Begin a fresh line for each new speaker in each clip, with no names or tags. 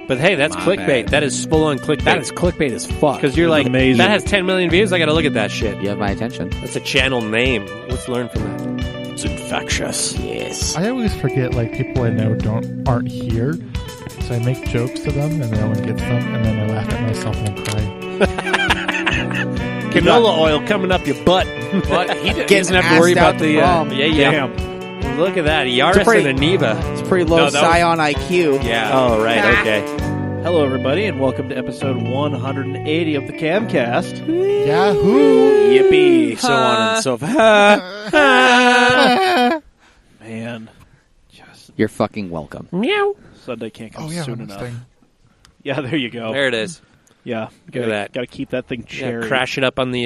But hey, that's clickbait. That is full-on clickbait.
That is clickbait as fuck.
Because you're like,
amazing.
that has 10 million views, I gotta look at that shit.
You have my attention.
That's a channel name. Let's learn from that.
It's infectious.
Yes.
I always forget, like, people I know aren't here, so I make jokes to them, and no one gets them, and then I laugh at myself and cry.
Canola oil coming up your butt.
But he
Getting
doesn't have to worry
asked out
about the...
from.
yeah. Look at that. Yaris and Aniva.
It's pretty low Scion IQ.
Yeah.
Oh, right, okay.
Hello, everybody, and welcome to episode 180 of the Camcast.
Yahoo!
Yippee. So on and so forth.
Man, just
You're fucking welcome.
Meow.
Sunday can't come
Oh, yeah,
soon
this
enough.
thing.
Yeah, there you go.
There it is.
Yeah,
Look at that.
Got to keep that thing cherry.
Yeah, crash it up on the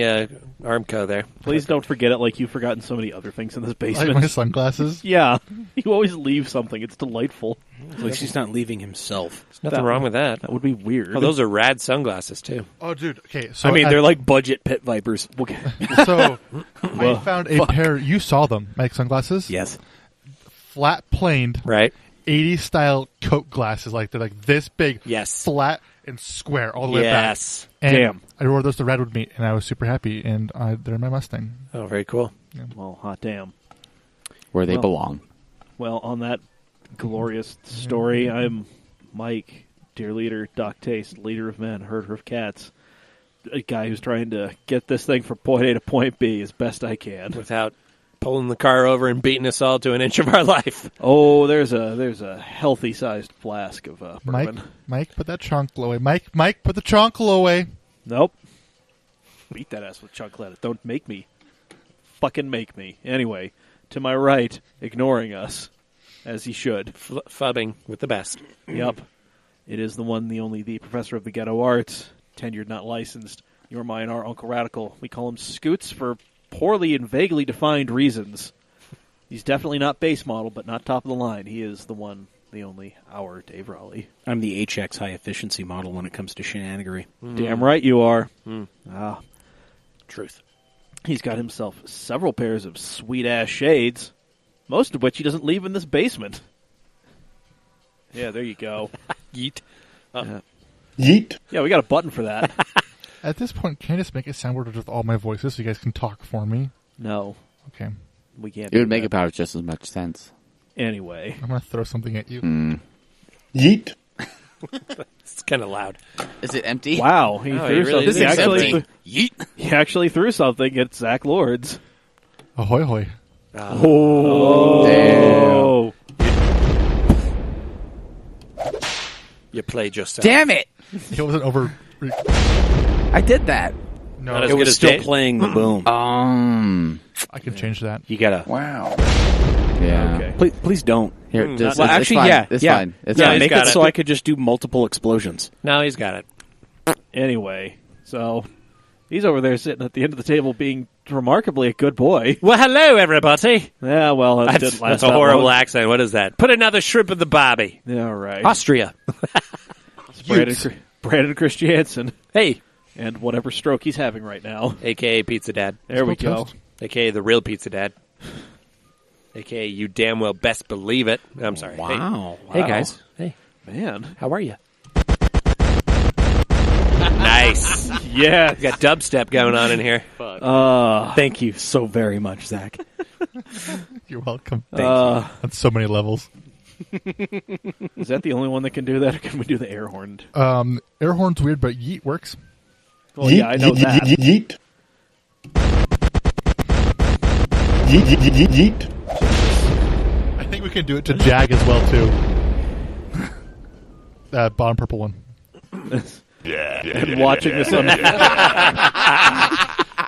Armco there.
Please don't forget it like you've forgotten so many other things in this
Like
basement.
my sunglasses.
Yeah, you always leave something. It's delightful.
At least he's not leaving himself.
There's nothing wrong with that.
That would be weird.
Oh, those are rad sunglasses, too.
Oh, dude. Okay, so
I mean, they're like budget pit vipers.
So I found a pair. You saw them, Mike sunglasses.
Yes.
Flat planed,
Right?
80s style Coke glasses. Like they're like this big,
Yes.
flat and square all the way back.
Yes.
And
Damn.
I wore those to Redwood meet, and I was super happy. And they're in my Mustang.
Oh, very cool.
Well, hot damn.
Where they
Well.
belong.
Well, on that glorious story, I'm Mike, dear leader, Doc Taste, leader of men, herder of cats, a guy who's trying to get this thing from point A to point B as best I can.
Without pulling the car over and beating us all to an inch of our life.
Oh, there's a healthy sized flask of bourbon.
Mike, put that chonkle away. Mike, put the chonkle away.
Nope. Beat that ass with chocolate. Don't make me. Fucking make me. Anyway, to my right, ignoring us, as he should.
Fubbing with the best.
Yep. It is the one, the only, the professor of the ghetto arts, tenured, not licensed. You're mine, our Uncle Radical. We call him Scoots for poorly and vaguely defined reasons. He's definitely not base model, but not top of the line. He is the one, the only, our Dave Raleigh.
I'm the HX high efficiency model when it comes to shenanigery.
Damn right you are. Ah.
Truth.
He's got himself several pairs of sweet-ass shades, most of which he doesn't leave in this basement. Yeah, there you go.
Yeet.
Yeet.
Yeah, we got a button for that.
At this point, can I just make it soundboard with all my voices so you guys can talk for me?
No,
Okay.
we can't
It would
do
make
that.
about just as much sense.
Anyway.
I'm going to throw something at you.
Yeet.
It's kind of loud.
Is it empty?
Wow, he
Oh,
threw
he really
something.
is
empty.
He actually threw something at Zach Lords.
Ahoy hoy.
Oh.
You played yourself.
Damn it!
It wasn't over.
I did that.
No,
Not as
It
good
was
as
still
Dave.
playing the boom.
I can change that.
You gotta.
Wow. Yeah.
Okay.
Please don't.
Here, just,
Well,
it's
actually,
fine.
yeah.
It's
yeah.
fine. It's
yeah,
fine.
make
got
it
it.
so I could just do multiple explosions.
No, he's got it.
Anyway, so he's over there sitting at the end of the table being remarkably a good boy.
Well, hello, everybody.
Yeah, well, that
That's,
didn't last
that's a
that
horrible
long.
accent. What is that? Put another shrimp in the barbie.
Yeah, right.
Austria.
Brandon Christiansen.
Hey.
And whatever stroke he's having right now.
A.K.A. Pizza Dad.
There we
Still
go.
toast.
A.K.A. the real Pizza Dad. A.K.A. you damn well best believe it. I'm sorry.
Wow.
Hey, guys. Hey,
Man.
how are you? Nice.
Yeah.
We got dubstep going on in here.
Thank you so very much, Zach.
You're welcome.
Thank
On so many levels.
Is that the only one that can do that, or can we do the air horn?
Air horn's weird, but yeet works.
Well, yeah, I know that.
Yeet. Yeet.
I think we can do it to Jag as well, too. That bottom purple one.
And watching this on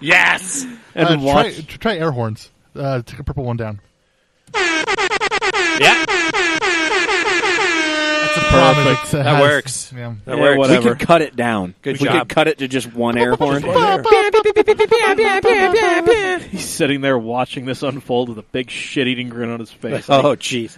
Yes.
and
Try air horns. Take a purple one down.
Yeah.
Perfect.
That works.
Yeah.
That
Yeah,
works.
whatever.
We could cut it down.
Good
we
job.
could cut it to just one air horn.
he's sitting there watching this unfold with a big shit-eating grin on his face.
Oh, jeez.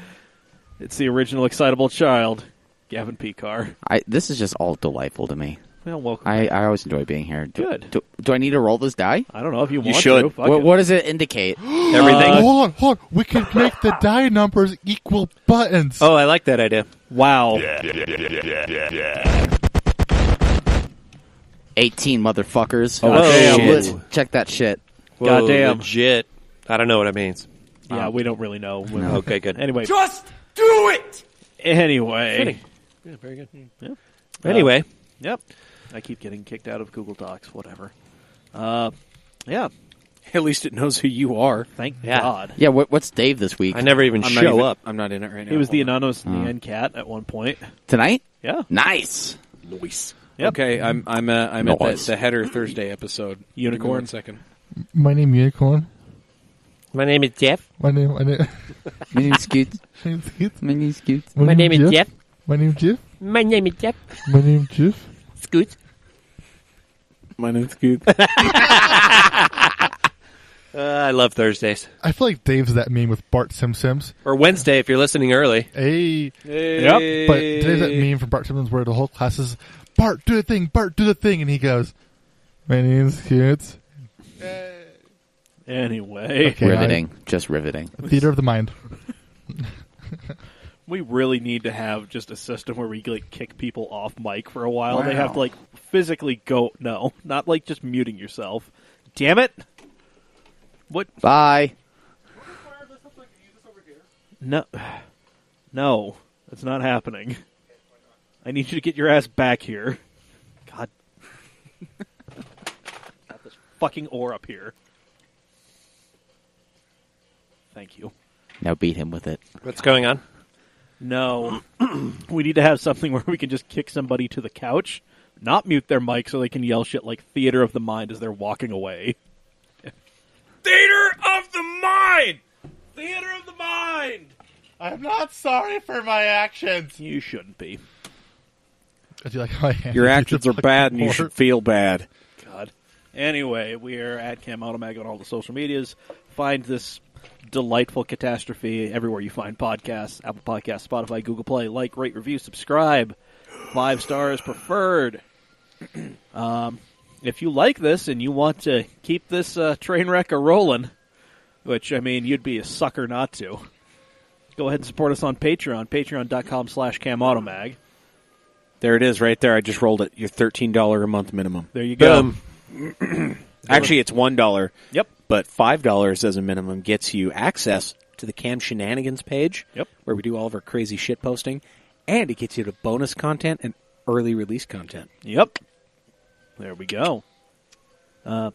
It's the original excitable child, Gavin Picar.
This is just all delightful to me.
Well, welcome.
I always enjoy being here.
Good.
Do I need to roll this die?
I don't know if you want
should.
to. Fuck it.
What does it indicate?
Everything.
Hold on. We can make the die numbers equal buttons.
Oh, I like that idea.
Wow.
18, motherfuckers.
Oh,
damn.
shit. Check that shit.
Whoa,
Goddamn.
legit. I don't know what it means.
Yeah, we don't really know.
Okay, good.
Anyway.
Just do it!
Anyway.
Fitting. Yeah, very good.
Yeah.
Anyway,
Yep. I keep getting kicked out of Google Docs. Whatever. Yeah.
At least it knows who you are.
Thank
Yeah.
God.
Yeah, what's Dave this week?
I never even
I'm
show
not
up.
I'm not in it right now.
He was the
Hold on.
anonymous Neon cat at one point.
Tonight?
Yeah.
Nice.
Luis.
Yep.
Okay, I'm at
Nice.
the header Thursday episode. Give me
Unicorn.
1 second.
My name Unicorn.
My name is Jeff.
My name.
My name's Scoot.
My name's Keith.
My name's Scoot.
My name is Jeff.
My name's Jeff.
My name is Jeff.
My name's Jeff.
Scoot.
My name's Scoot.
I love Thursdays.
I feel like Dave's that meme with Bart Simpsons.
Or Wednesday if you're listening early.
Hey.
Yep.
But Dave's that meme from Bart Simpsons where the whole class is, Bart, do the thing, Bart, do the thing. And he goes, my name's Kids.
Anyway.
Okay,
Riveting. Just riveting.
Theater of the mind.
We really need to have just a system where we like kick people off mic for a while.
Wow.
They have to like physically go. No, not like just muting yourself. Damn it! What?
Bye.
No, no, that's not happening. I need you to get your ass back here. God, got this fucking ore up here. Thank you.
Now beat him with it.
What's going on?
No. We need to have something where we can just kick somebody to the couch, not mute their mic so they can yell shit like theater of the mind as they're walking away.
Theater of the mind! Theater of the mind!
I'm not sorry for my actions.
You shouldn't be.
I do like how I handed
Your
you the
actions are
fucking
bad and you
board.
should feel bad.
God. Anyway, we are at Cam Automag on all the social medias. Find this delightful catastrophe everywhere you find podcasts. Apple Podcasts, Spotify, Google Play. Like, rate, review, subscribe. 5 stars preferred. If you like this and you want to keep this train wreck a-rolling, which, I mean, you'd be a sucker not to, go ahead and support us on Patreon, patreon.com/CamAutomag.
There it is right there. I just rolled it. Your $13 a month minimum.
There you go.
Boom.
Actually, it's $1.
Yep.
But $5 as a minimum gets you access to the Cam Shenanigans page,
Yep.
where we do all of our crazy shit posting, and it gets you to bonus content and early release content.
Yep. There we go. Yeah,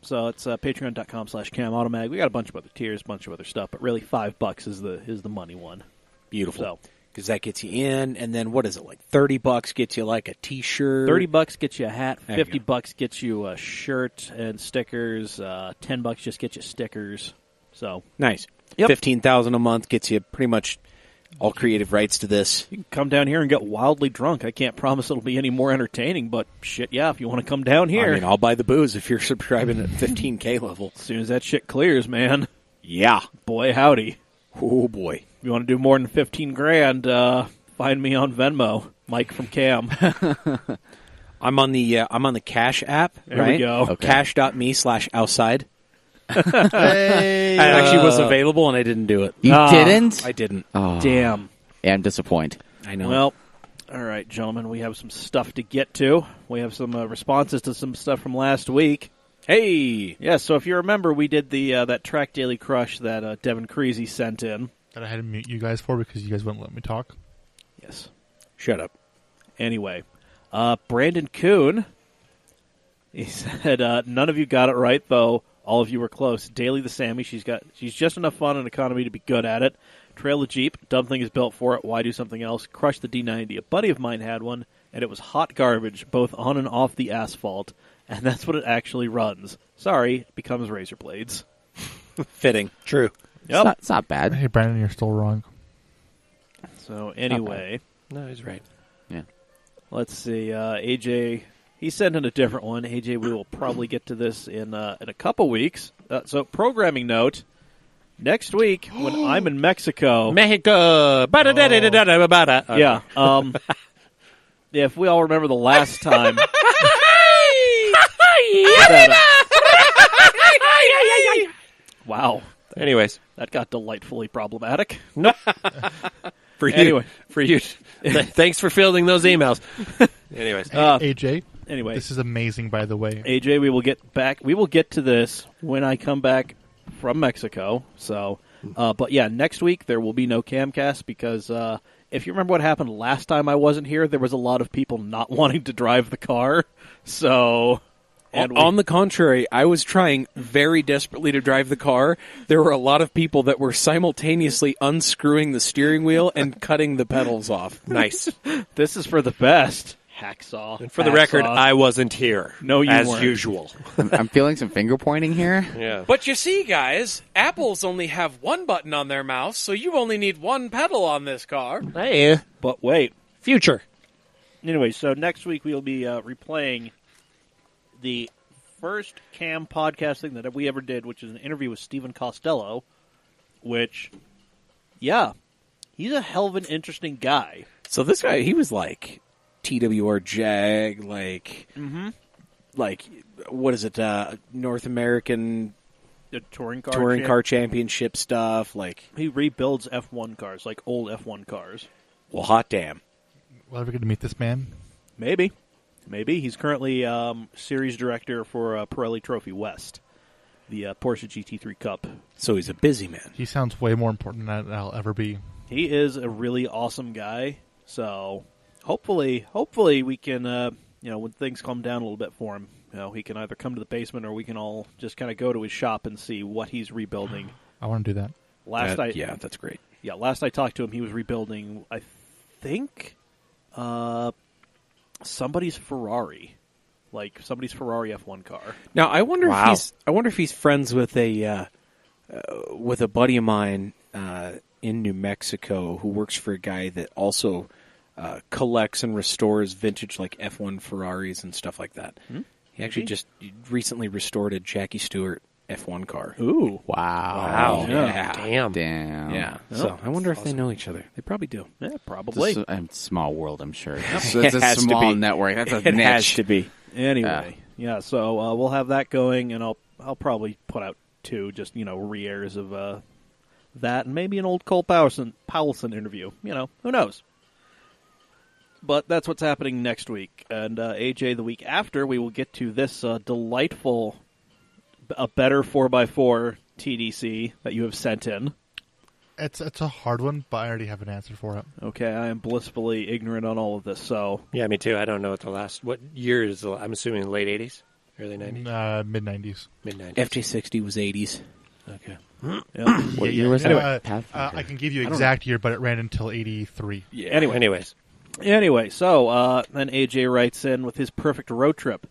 so it's patreon.com/CamAutomag. We got a bunch of other tiers, a bunch of other stuff, but really $5 is the money one.
Beautiful.
So
Because that gets you in, and then what is it, like $30 gets you like a T-shirt?
$30 gets you a hat,
There you
$50 gets you a shirt and stickers, $10 just gets you stickers. So
Nice.
Yep.
$15,000 a month gets you pretty much all creative rights to this.
you can come down here and get wildly drunk. I can't promise it'll be any more entertaining, but shit, yeah, if you want to come down here.
I mean, I'll buy the booze if you're subscribing at 15K level.
As soon as that shit clears, man,
Yeah.
boy if
Oh, boy.
you want to do more than 15 grand, find me on Venmo, Mike from Cam.
I'm on the Cash app,
There we
right?
go.
Okay.
Cash.me/outside.
Hey.
It actually was available, and I didn't do it.
You didn't?
I didn't.
Oh,
Damn.
yeah, I'm disappointed.
I know.
Well, all right, gentlemen, we have some stuff to get to. We have some responses to some stuff from last week.
hey!
Yeah, so if you remember, we did the that Track Daily Crush that Devin Creasy sent in.
That I had to mute you guys for because you guys wouldn't let me talk.
Yes.
Shut up.
Anyway, Brandon Kuhn, he said, none of you got it right, though. All of you were close. Daily the Sammy, she's just enough fun and economy to be good at it. Trail the Jeep, dumb thing is built for it. Why do something else? Crush the D90. A buddy of mine had one, and it was hot garbage, both on and off the asphalt. And that's what it actually runs. Sorry, it becomes razor blades.
Fitting. True.
Yep.
It's not bad.
Hey, Brandon, you're still wrong.
So anyway,
No, he's right.
Yeah.
let's see. AJ, he sent in a different one. AJ, we will probably get to this in a couple weeks. So programming note. Next week, when I'm in Mexico...
Mexico. Bada-da-da-da-da-da-da. Okay.
Yeah. If we all remember the last time Wow.
Anyways,
That got delightfully problematic.
for you,
Anyway.
thanks for fielding those emails. Anyways,
AJ,
Anyway,
this is amazing, by the way.
AJ, we will get back. We will get to this when I come back from Mexico. So, but yeah, next week there will be no Camcast because if you remember what happened last time I wasn't here, there was a lot of people not wanting to drive the car. So,
On the contrary, I was trying very desperately to drive the car. There were a lot of people that were simultaneously unscrewing the steering wheel and cutting the pedals off.
nice.
this is for the best. Hacksaw.
And for the record, I wasn't here.
No, you
as
weren't.
usual.
I'm feeling some finger pointing here.
Yeah.
But you see, guys, Apples only have one button on their mouse, so you only need one pedal on this car.
Hey,
But wait.
future.
Anyway, so next week we'll be replaying the first Cam podcasting that we ever did, which is an interview with Stephen Costello, which, yeah, he's a hell of an interesting guy.
So this guy, he was like TWR Jag, like, what is it, North American
The touring
car championship stuff, like,
He rebuilds F1 cars, like old F1 cars.
well, hot damn.
Well, ever get to meet this man?
Maybe. He's currently series director for Pirelli Trophy West, the Porsche GT3 Cup.
So he's a busy man.
He sounds way more important than I'll ever be.
He is a really awesome guy. So hopefully we can, when things calm down a little bit for him, he can either come to the basement or we can all just kind of go to his shop and see what he's rebuilding.
I want to do that.
Yeah, that's great.
Yeah, last I talked to him, he was rebuilding, I think, somebody's Ferrari. Like somebody's Ferrari F1 car.
Now I wonder
Wow.
if he's friends with a buddy of mine in New Mexico who works for a guy that also collects and restores vintage like F1 Ferraris and stuff like that. He actually just recently restored a Jackie Stewart F1 car.
Ooh.
Wow.
Yeah.
Damn.
Damn.
Yeah. So I wonder if they know each other. They probably do.
Yeah,
This
probably.
is a small world, I'm sure. It's
It
a
has to
small
be.
network. That's a
It
niche.
has to be.
Anyway, yeah, so we'll have that going, and I'll probably put out 2, just, re-airs of that, and maybe an old Cole Powelson interview. Who knows? But that's what's happening next week. And AJ, the week after, we will get to this delightful, a better 4x4 TDC that you have sent in.
It's a hard one, but I already have an answer for it.
Okay, I am blissfully ignorant on all of this, so...
Yeah, me too. I don't know what year is I'm assuming late 80s? Early 90s?
Mid-90s.
Mid 90s.
FJ60 was 80s.
Okay.
Yeah.
What year was
Anyway,
that?
I can give you exact year, but it ran until 83.
Yeah. Anyways.
Anyway, so then AJ writes in with his perfect road trip.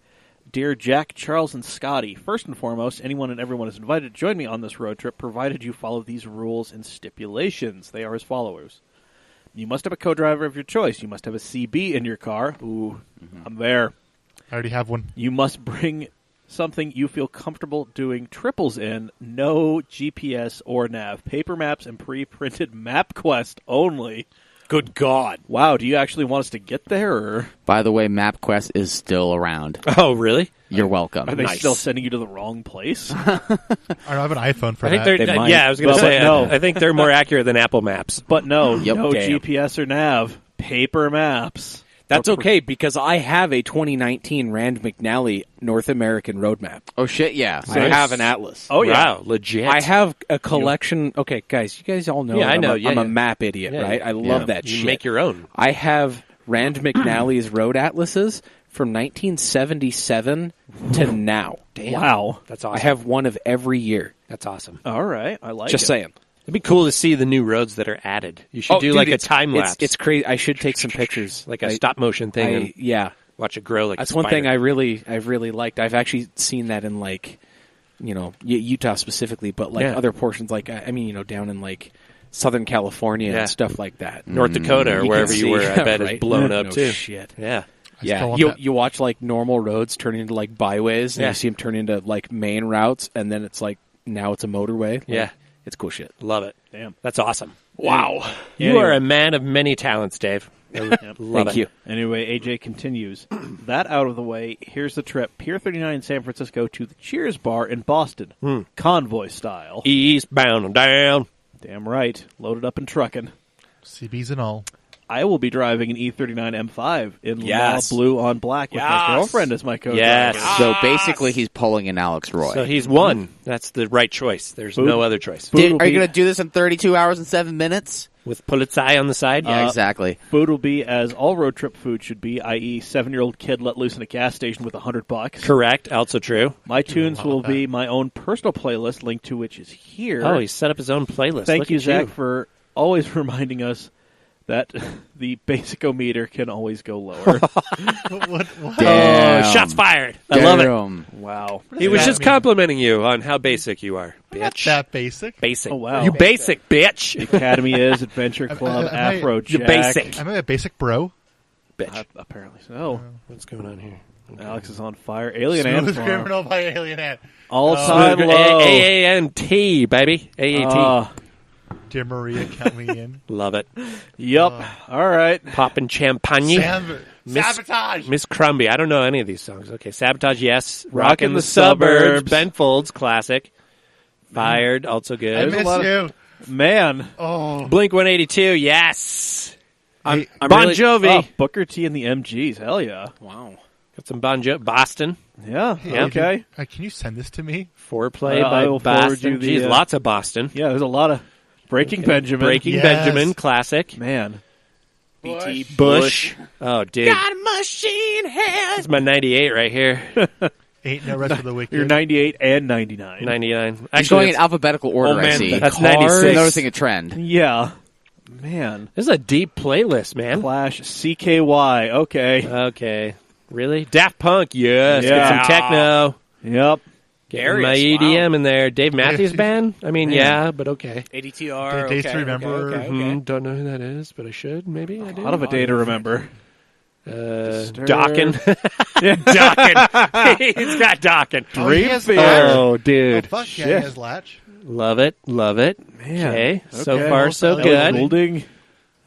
Dear Jack, Charles, and Scotty, first and foremost, anyone and everyone is invited to join me on this road trip, provided you follow these rules and stipulations. They are as follows. You must have a co-driver of your choice. You must have a CB in your car. Ooh, I'm there.
I already have one.
You must bring something you feel comfortable doing triples in. No GPS or nav. Paper maps and pre-printed MapQuest only.
Good God.
Wow, do you actually want us to get there, or
By the way, MapQuest is still around.
Oh, really?
You're welcome.
are they
Nice.
still sending you to the wrong place?
I have an iPhone for
I think
that.
they're.
They might.
Yeah, I was going to
Well,
say.
no.
I think they're more accurate than Apple Maps.
But no,
Yep.
no
Damn.
GPS or nav. Paper maps.
That's okay, because I have a 2019 Rand McNally North American roadmap.
Oh, shit, yeah.
I have an atlas.
Oh, yeah.
Wow, legit.
I have a collection. Okay, guys, you guys all know.
Yeah,
that
I know.
I'm a
Yeah.
map idiot,
Yeah,
right? I love that
You
shit.
make your own.
I have Rand McNally's road atlases from 1977 to now.
Damn.
Wow.
That's awesome.
I have one of every year.
That's awesome.
All right, I like
Just
it.
saying.
It'd be cool to see the new roads that are added. You should do
dude,
like a
it's-
time lapse,
It's crazy. I should take some pictures,
like a stop motion thing, and
yeah,
watch it grow. Like
that's
a
one thing
spider.
I've really liked. I've actually seen that in like, Utah specifically, but like
Yeah.
other portions, like down in like Southern California
Yeah.
and stuff like that.
North Dakota or
You
wherever
can
you
see-
were. I bet
right?
it's blown up
No
too.
Shit.
Yeah.
I still
Yeah,
want
you watch like normal roads turn into like byways, and
Yeah.
you see them turn into like main routes, and then it's like now it's a motorway. Like,
Yeah.
it's cool shit.
Love it.
Damn.
That's awesome.
Wow.
You
Anyway.
are a man of many talents, Dave. Love
Thank you.
Anyway, AJ continues. That out of the way, here's the trip. Pier 39 in San Francisco to the Cheers bar in Boston. Convoy style.
Eastbound and down.
Damn right. Loaded up and trucking.
CBs and all.
I will be driving an E39 M5 in
Yes.
law blue on black with my
Yes.
girlfriend as my co-driver.
Yes.
So basically, he's pulling an Alex Roy.
So he's won. That's the right choice. There's no other choice.
Food will
Are you
be-
going to do this in 32 hours and 7 minutes?
With Polizei on the side?
Yeah, exactly.
Food will be as all road trip food should be, i.e. 7-year-old kid let loose in a gas station with $100.
Correct. Also true.
My tunes will be my own personal playlist, link to which is here.
Oh, he set up his own playlist.
Thank
Look
you,
at
Zach, for always reminding us that the basic-o-meter can always go lower.
What?
Damn.
Oh, shots fired. I love it.
Damn.
Wow.
He was
that
just
mean?
complimenting you on how basic you are,
Not
bitch.
that basic.
Basic.
Oh, wow.
You basic, bitch.
Academy is, Adventure Club,
am I-
Afro
You're
Jack.
basic.
Am I a basic bro?
Bitch.
Apparently so.
What's going on here?
Alex is on fire. Alien
Smooth
Ant
criminal by Alien Ant.
All time
Smooth-
low.
AANT, baby. AAT.
Dear Maria, count me in.
Love it.
Yep. All right.
Poppin' champagne.
Sabotage.
Miss Crumbie. I don't know any of these songs. Okay, Sabotage, yes.
Rockin'
Rockin'
the
the Suburbs.
Suburbs.
Ben Folds, classic. Fired, also
I
good.
miss
lot
you.
Man.
Oh,
Blink 182, yes.
I'm
Bon
really-
Jovi.
Oh, Booker T and the MGs. Hell yeah.
Wow.
Got some Bon Jovi. Boston.
Yeah.
Yeah.
Okay.
Can you send this to me?
Foreplay
I
by
will forward
Boston.
you the,
Jeez, lots of Boston.
Yeah, there's a lot of Breaking Benjamin.
Breaking
Yes.
Benjamin, classic.
Man.
BT Bush. Oh, dude.
Got a machine head.
That's my 98 right here.
Ain't no rest for the wicked.
You're 98 and 99.
99.
He's
Actually,
going in
it's-
alphabetical order,
oh,
I
man,
see.
that's
Cars.
96.
Noticing a trend.
Yeah. Man.
this is a deep playlist, man.
Clash CKY. Okay.
Okay. Really? Daft Punk, yes.
Yeah.
Get some techno.
Yep.
Get my EDM in there. Dave Matthews Band? I mean, yeah, but okay.
ADTR.
Days to remember.
Don't know who that is, but I should. Maybe I do.
A lot of a day to remember.
Dawkins. Dawkins. He's got Dawkins.
Oh, he has
Dream
Latch.
Oh,
Oh,
dude.
fuck yeah,
Shit.
he has Latch.
Love it. Love it.
Man.
Okay. So
Okay.
far, so
That was
good.
Golding.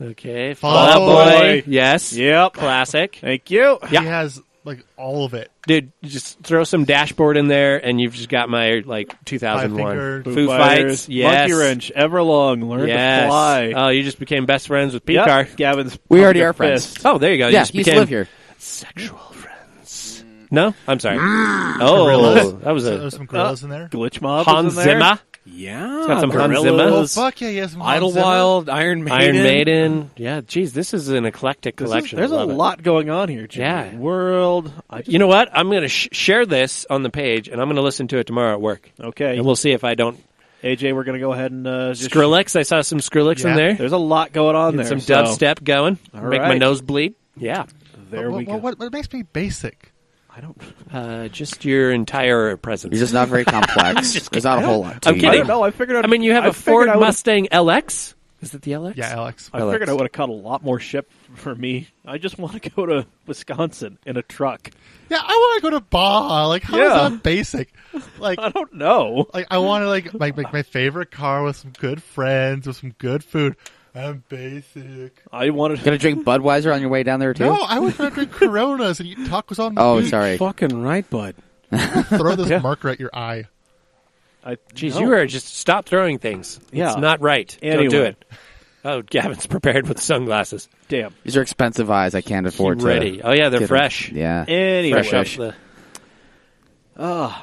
Okay.
Fall
Fall Out
Out
Boy.
Boy.
Yes.
Yep.
Classic.
Thank you.
Yeah.
He has like all of it.
Dude, you just throw some Dashboard in there, and you've just got my, 2001.
Five-Finger.
Foo Fights. Yes.
Monkey Wrench. Everlong. Learn
Yes.
to fly.
Oh, you just became best friends with
Yep.
P-Car.
Gavin's
We already
pumping
are friends.
fist.
Oh, there you go. You
Yeah,
just
he used to
became
live here.
sexual friends. No? I'm sorry.
Gorillas.
Oh, that was
There's some gorillas in there.
Glitch Mob.
Hans
is in there.
Zimmer.
Yeah.
Got some Hans
Gorillaz,
Zimmer.
Oh fuck yeah, he has some Hans Zimmer.
Idlewild, Iron Maiden.
Iron Maiden. Yeah, geez, this is an eclectic collection.
There's
I
a
love it.
lot going on here. Jimmy.
Yeah.
World.
You know what? I'm going to share this on the page, and I'm going to listen to it tomorrow at work.
Okay.
And we'll see if I don't.
AJ, we're going to go ahead and just...
Skrillex. I saw some Skrillex in
Yeah.
there.
There's a lot going on there.
Some
so
dubstep going.
All
Make my
right.
nose bleed. Yeah.
There we go.
What makes me basic?
I don't...
Just your entire presence.
You're just not very complex. There's not a whole lot to
I'm
you.
I
kidding.
don't know. I figured out...
I mean, you have a Ford Mustang LX. Is it the LX?
Yeah, Alex.
I figured I would have cut a lot more shit for me. I just want to go to Wisconsin in a truck.
Yeah, I want to go to Baja. Like, how is
Yeah.
that basic? Like,
I don't know.
I want to like my favorite car with some good friends with some good food. I'm basic.
I wanted...
Gonna drink Budweiser on your way down there too?
No, I would drink Coronas and eat tacos on the
Oh,
beach.
sorry.
Fucking right, bud.
Throw this
Yeah.
marker at your eye.
Jeez,
No.
you are just stop throwing things.
Yeah.
It's not right. Don't do
Anyway.
it. Oh, Gavin's prepared with sunglasses.
Damn.
These are expensive eyes. I can't afford to.
Ready. Oh, yeah, they're
get 'em.
fresh.
Yeah.
Anyway.
Fresh off the...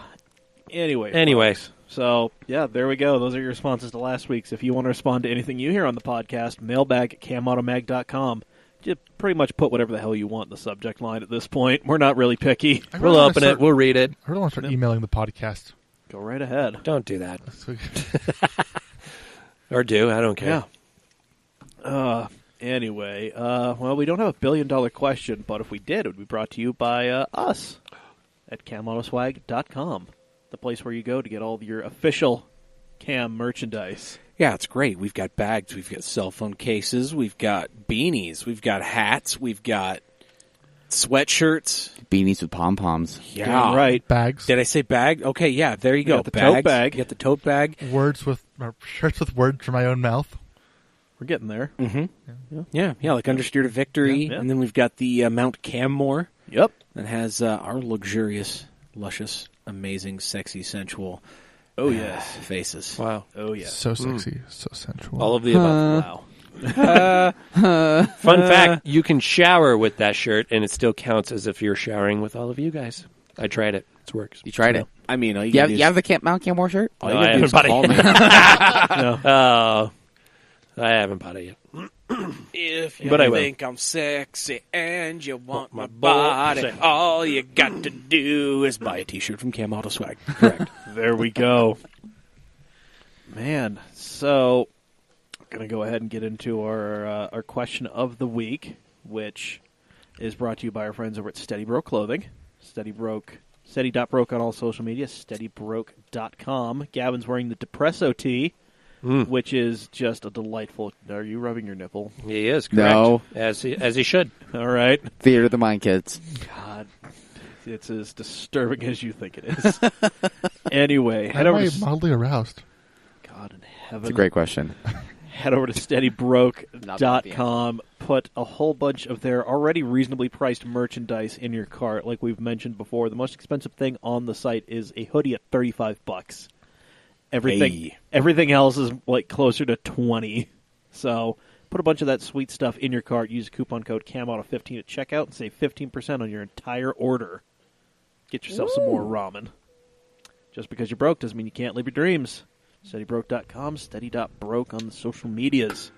Anyway. So, yeah, there we go. Those are your responses to last week's. If you want to respond to anything you hear on the podcast, mailbag at camautomag.com. Just pretty much put whatever the hell you want in the subject line at this point. We're not really picky.
I
We'll
really wanna
open
start-
it. We'll read it.
I really want to start emailing the podcast.
Go right ahead.
Don't do that. Or do. I don't care.
Yeah. Anyway, well, we don't have a billion-dollar question, but if we did, it would be brought to you by us at CamAutoSwag.com, the place where you go to get all your official Cam merchandise.
Yeah, it's great. We've got bags, we've got cell phone cases, we've got beanies, we've got hats, we've got sweatshirts.
Beanies with pom poms.
Yeah,
Damn right.
Bags.
Did I say bag? Okay, yeah, there you go.
got the tote
Bags.
bag.
You got the tote bag.
Shirts with words from my own mouth.
We're getting there.
Yeah, like Understeer to Victory.
Yeah.
And then we've got the Mount Cammore
Yep.
that has our luxurious, luscious, amazing, sexy, sensual
Oh, yes.
faces.
Wow.
Oh, yes.
So sexy, so sensual.
All of the above.
Wow.
Fun fact, you can shower with that shirt, and it still counts as if you're showering with all of you guys. I tried it. It works.
You tried it.
I mean, all you
You
gotta
have,
do
you have the Mount Cammore shirt?
all you
No,
gotta
I
do is
haven't
call me.
Oh, I haven't potted yet.
If you
But I will.
think I'm sexy and you want
my
my body,
body.
all you got to do is buy a T-shirt from Cam Auto Swag. Correct.
There we go. Man, so I'm going to go ahead and get into our question of the week, which is brought to you by our friends over at Steady Broke Clothing. Steady.broke on all social media, steadybroke.com. Gavin's wearing the Depresso tee, which is just a delightful... Are you rubbing your nipple?
He is, correct.
No.
As he should.
All right.
Theater of the Mind, kids.
God, it's as disturbing as you think it is. Anyway,
Why
head
am
over
I
to...
mildly aroused?
God in heaven.
It's a great question.
Head over to steadybroke.com. Put a whole bunch of their already reasonably priced merchandise in your cart. Like we've mentioned before, the most expensive thing on the site is a hoodie at $35. Everything else is like closer to $20. So put a bunch of that sweet stuff in your cart. Use coupon code CAMAUTO15 at checkout and save 15% on your entire order. Get yourself some more ramen. Just because you're broke doesn't mean you can't live your dreams. SteadyBroke.com, steady.broke on the social medias.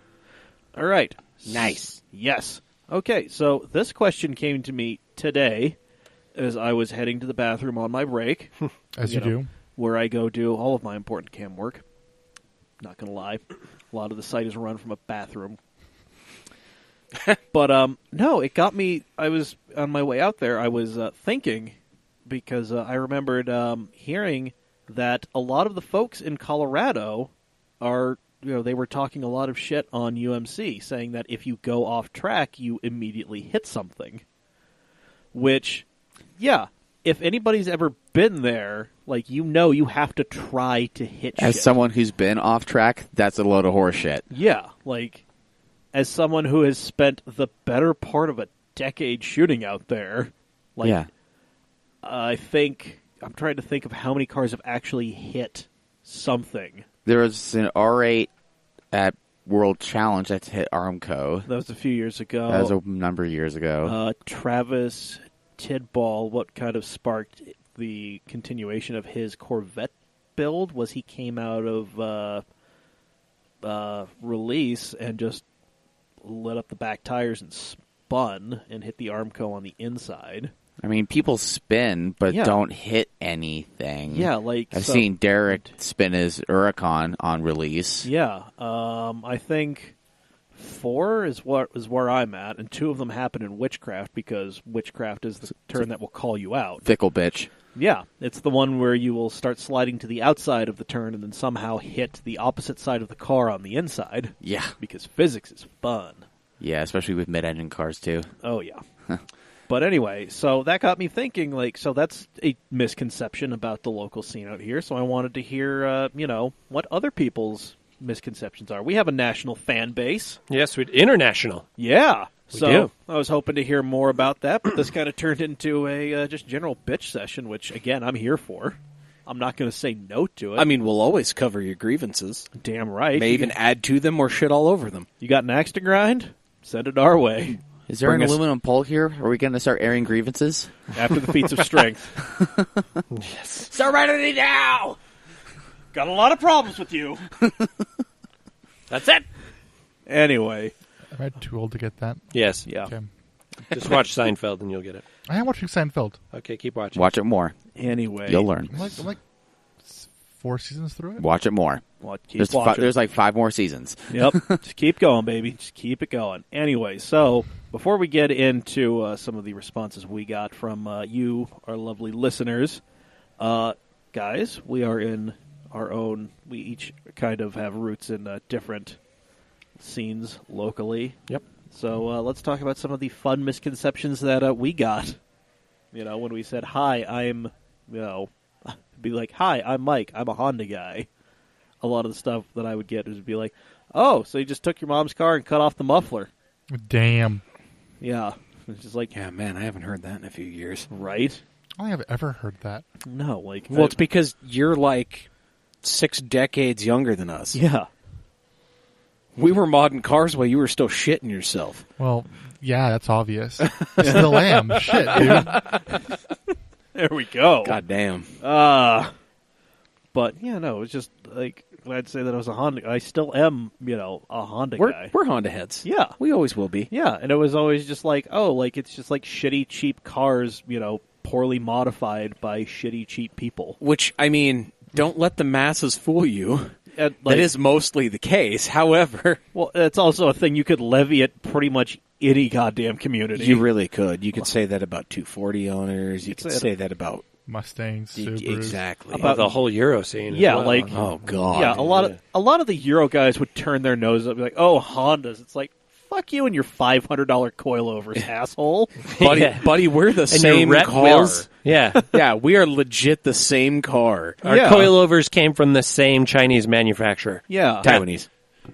All right.
Nice.
Yes. Okay, so this question came to me today as I was heading to the bathroom on my break.
As you do.
Where I go do all of my important cam work. Not going to lie. A lot of the site is run from a bathroom. But, no, it got me... I was, on my way out there, I was thinking, because I remembered hearing that a lot of the folks in Colorado are, they were talking a lot of shit on UMC, saying that if you go off track, you immediately hit something. Which, yeah, if anybody's ever been there, like, you have to try to hit
As
shit.
someone who's been off track, that's a load of horse shit.
Yeah, like, as someone who has spent the better part of a decade shooting out there, like,
Yeah.
I'm trying to think of how many cars have actually hit something.
There was an R8 at World Challenge that hit Armco.
That was a few years ago.
That was a number of years ago.
Travis Tidball, what kind of sparked the continuation of his Corvette build was he came out of release and just lit up the back tires and spun and hit the Armco on the inside.
I mean, people spin, but
Yeah.
don't hit anything.
Yeah, like...
I've
so-
seen Derek spin his Huracan on release.
Yeah, I think 4 is where I'm at, and 2 of them happen in Witchcraft because Witchcraft is the turn that will call you out.
Fickle bitch.
Yeah, it's the one where you will start sliding to the outside of the turn and then somehow hit the opposite side of the car on the inside.
Yeah.
Because physics is fun.
Yeah, especially with mid-engine cars, too.
Oh, yeah. But anyway, so that got me thinking, like, so that's a misconception about the local scene out here, so I wanted to hear, what other people's misconceptions are. We have a national fan base.
Yes, international.
Yeah.
We
So
do.
I was hoping to hear more about that, but this kind of turned into a just general bitch session, which, again, I'm here for. I'm not going to say no to it.
I mean, we'll always cover your grievances.
Damn right.
May even add to them or shit all over them.
You got an axe to grind? Send it our way.
Is there
Bring
an
us-
aluminum pole here? Are we going to start airing grievances?
After the feats of strength.
Serenity now!
Got a lot of problems with you.
That's it.
Anyway.
Am I too old to get that?
Yes.
Yeah.
Okay.
Just watch Seinfeld and you'll get it.
I am watching Seinfeld.
Okay, keep watching.
Watch it more.
Anyway.
You'll learn.
I'm like 4 seasons through it.
Watch it more.
Well, keep
There's,
watching.
there's like 5 more seasons.
Yep. Just keep going, baby. Just keep it going. Anyway, so before we get into some of the responses we got from you, our lovely listeners, guys, we are in our own... We each kind of have roots in different scenes locally.
Yep.
So let's talk about some of the fun misconceptions that we got. When we said, hi, I'm... be like, hi, I'm Mike. I'm a Honda guy. A lot of the stuff that I would get would be like, Oh, so you just took your mom's car and cut off the muffler.
Damn.
Yeah. It's just like,
Yeah, man, I haven't heard that in a few years.
right?
I don't think I've ever heard that.
No, like...
Well, it's because you're like 6 decades younger than us.
Yeah.
We were modding cars while you were still shitting yourself.
Well, yeah, that's obvious. Still am. Shit, dude.
There we go.
God damn.
But, yeah, no, it's just, like, I'd say that I was a Honda... I still am, a Honda guy.
We're Honda heads.
Yeah.
We always will be.
Yeah, and it was always just like, oh, like, it's just like shitty, cheap cars, poorly modified by shitty, cheap people.
Which, I mean, don't let the masses fool you.
And, like,
That is mostly the case. However,
well, it's also a thing you could levy at pretty much any goddamn community.
you really could. You could say that about 240 owners. You could say that about...
Mustangs, Subarus.
Exactly.
About-
the whole Euro scene. as
Yeah,
well.
like...
Oh, God.
Yeah, a lot of the Euro guys would turn their nose up and be like, oh, Hondas. It's like, fuck you and your $500 coilovers, asshole.
Buddy,
Yeah.
buddy, we're the
and
same
your ret
car.
wheels. Yeah.
Yeah, we are legit the same car.
Our
Yeah.
coilovers came from the same Chinese manufacturer.
Yeah.
Taiwanese.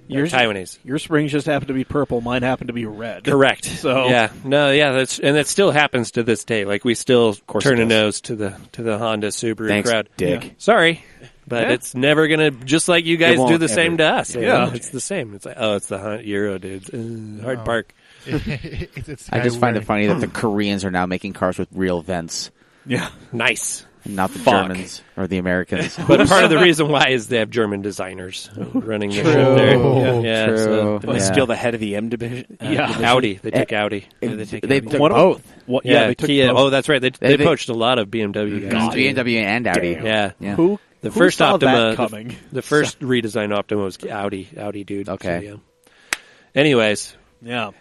Taiwanese.
Your springs just happen to be purple. Mine happen to be red.
Correct.
So-
yeah, no, yeah, that still happens to this day. Like we still turn
it
a
does.
nose to the Honda Subaru
Thanks,
crowd.
Dick.
Yeah.
Sorry, but
Yeah.
it's never gonna. Just like you guys
It
do
won't
the same
ever.
to us. you
Yeah.
know? It's the same. It's like, oh, it's the Euro dudes. Hard park.
It's
I just find it
funny.
funny that the Koreans are now making cars with real vents,
Yeah.
Nice.
not the
Fuck.
Germans or the Americans.
But part of the reason why is they have German designers running the shit
True.
there.
Yeah.
Yeah,
True.
so
Did they
Yeah.
steal the head of the M division?
Yeah.
Audi. They took Audi.
They
take
took
One of-
both.
What?
Yeah,
they took
Kia.
both.
Oh, that's right. They
They-
poached a lot of BMW guys.
BMW and Audi.
Yeah.
Yeah.
Who?
The
who
first
saw
Optima,
that coming?
the first redesigned Optima was Audi dude.
Okay.
So, yeah. Anyways,
Yeah.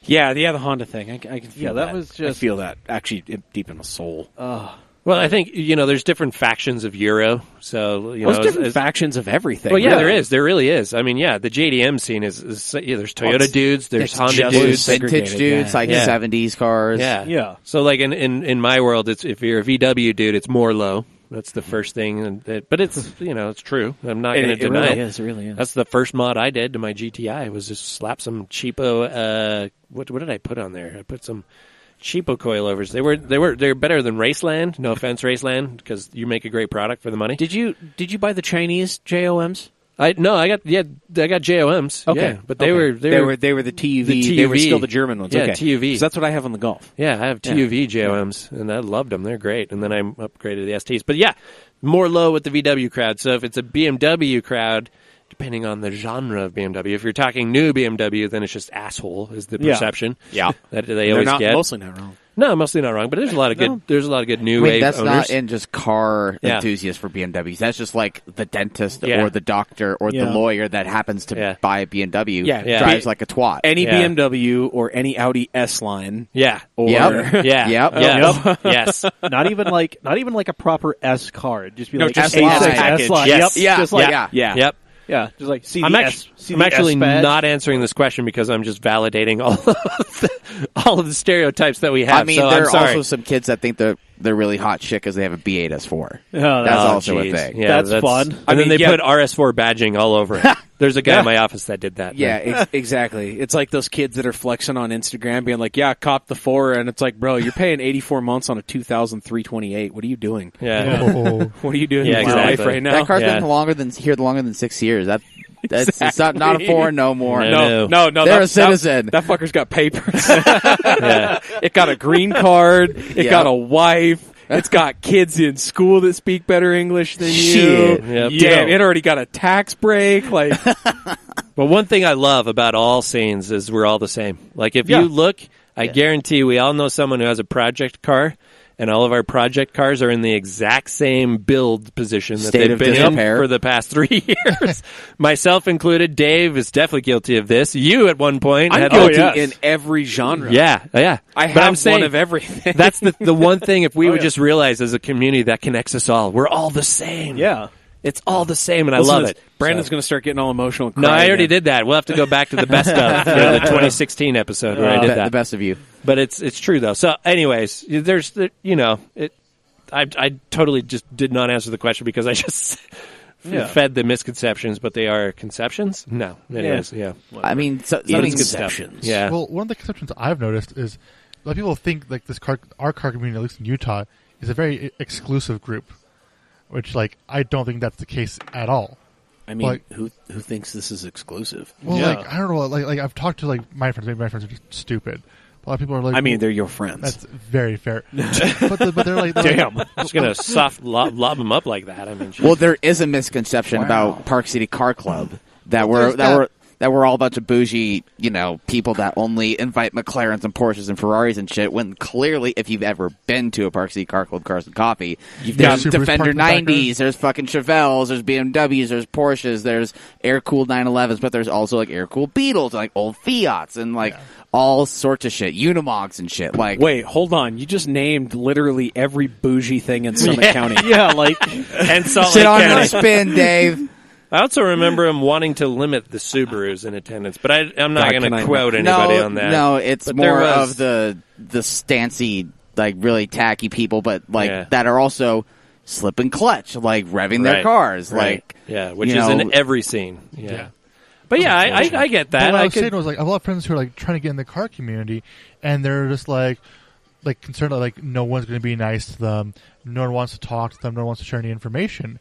Yeah, the Honda thing. I can feel
Yeah, that was
I
just-
feel that actually deep in my soul.
well, I think there's different factions of Euro. So
There's different factions of everything.
Well, yeah,
really.
there really is. I mean, yeah, the JDM scene is there's Toyota dudes, there's
it's
Honda
just
dudes.
segregated,
Vintage dudes,
yeah.
like
Yeah.
70s cars.
Yeah,
Yeah.
So like in my world, it's if you're a VW dude, it's more low. That's the first thing, but it's it's true. I'm not going to
It
deny
really
it.
is. It really is.
That's the first mod I did to my GTI was just slap some cheapo. What did I put on there? I put some cheapo coilovers. They're better than Raceland. No offense, Raceland, because you make a great product for the money.
Did you buy the Chinese JOMs?
I got JOMs.
Okay,
yeah, but they
okay.
were
they were the TUV.
The
They were
TUV.
still the German ones.
Yeah,
okay.
TUV.
'Cause that's what I have on the Golf.
Yeah, I have TUV JOMs, and I loved them. They're great. And then I upgraded the STs. But yeah, more low with the VW crowd. So if it's a BMW crowd, depending on the genre of BMW, if you're talking new BMW, then it's just asshole is the
Yeah.
perception.
Yeah.
That they
They're
always
not
get.
mostly not wrong.
No, mostly not wrong. But there's a lot of good.
No.
There's a lot of good
I
new
mean,
wave
that's
owners.
not in just car
Yeah.
enthusiasts for BMWs. That's just like the dentist
Yeah.
or the doctor or
Yeah.
the lawyer that happens to
Yeah.
buy a BMW.
Yeah.
Yeah.
Drives like a twat.
Any
Yeah.
BMW or any Audi S line.
Yeah.
Or
Yep.
Yeah.
Yep.
Yes. Yes.
Not even like a proper S car. It'd just be
No,
like
just
A6
S-line.
S line.
Yes.
Yep.
Yeah.
Just like
Yeah.
Yeah.
Yep.
yeah. Just like see
I'm
the
actually,
S. See
I'm
the
actually
S badge.
not answering this question because I'm just validating all of the stereotypes that we have.
I mean,
so
there
I'm
are
sorry.
also some kids that think they're really hot shit because they have a B8 S4.
Oh,
That's
Oh,
also a
geez.
thing.
Yeah,
That's fun.
And
I
then
mean,
they
yeah.
put RS4 badging all over it. There's a guy in my office that did that.
Yeah, exactly. It's like those kids that are flexing on Instagram, being like, "Yeah, cop the 4," and it's like, "Bro, you're paying 84 months on a 2003-28. What are you doing?
Yeah.
Oh,
What are you doing
Yeah,
with your
exactly.
life right now?"
That car's
Yeah.
been longer than 6 years. That's it's not a foreign no more.
Yeah.
No.
They're a citizen.
That fucker's got papers.
Yeah.
It got a green card. It
Yeah.
got a wife. It's got kids in school that speak better English than you.
Shit.
Yep.
Damn, it already got a tax break. Like,
But one thing I love about all scenes is we're all the same. Like if
Yeah.
you look, I guarantee we all know someone who has a project car, and all of our project cars are in the exact same build position that
State
they've
of
been in
disrepair.
for the past 3 years. Myself included. Dave is definitely guilty of this. You at one point
I'm
had
guilty
yes.
in every genre.
Yeah.
I
But
have
I'm saying,
one of everything.
that's the one thing. If we would
yeah.
just realize as a community that connects us all, we're all the same.
Yeah.
It's all the same, and I
Listen
love
to
it.
this. Brandon's
So-
going to start getting all emotional. And
No,
cry
I already
again.
did that. We'll have to go back to the best of the 2016 episode where I did
The
that.
best of you.
But it's true though. So, anyways, there's I totally just did not answer the question because I just fed the misconceptions, but they are conceptions. No, anyways,
I mean,
good stuff. Yeah.
Well, one of the conceptions I've noticed is a lot of people think like our car community, at least in Utah, is a very exclusive group, which like I don't think that's the case at all.
I mean,
Like-
who thinks this is exclusive?
Well,
Yeah.
like I don't know, like I've talked to like my friends. Maybe my friends are just stupid. A lot of people are like,
I mean,
well,
they're your friends.
that's very fair. but they're like,
Damn.
Just gonna soft lob them up like that. I mean,
well, there is a misconception about Park City Car Club that we're all a bunch of bougie, people that only invite McLarens and Porsches and Ferraris and shit. When clearly, if you've ever been to a Park City Car Club Cars and Coffee, there's
Supers
Defender
parked in the background.
90s, there's fucking Chevelles, there's BMWs, there's Porsches, there's air-cooled 911s, but there's also like air-cooled Beetles, and, like old Fiats, and like all sorts of shit, Unimogs and shit. Like,
Wait, hold on. You just named literally every bougie thing in Summit County.
Yeah, like
and Salt
sit
Lake
on
County.
your spin, Dave.
I also remember him wanting to limit the Subarus in attendance, but I'm not
God,
going
can I-
to quote anybody on that.
No, it's
But there
more
was-
of the stancy, like really tacky people, but like
Yeah.
that are also slip and clutch, like revving their
Right.
cars,
Right.
like
Yeah, which
you
is
know-
in every scene. Yeah.
Yeah.
But yeah, I get
But
that.
what I
I
was
could,
saying was like I have a lot of friends who are like trying to get in the car community, and they're just like concerned that like no one's going to be nice to them, no one wants to talk to them, no one wants to share any information,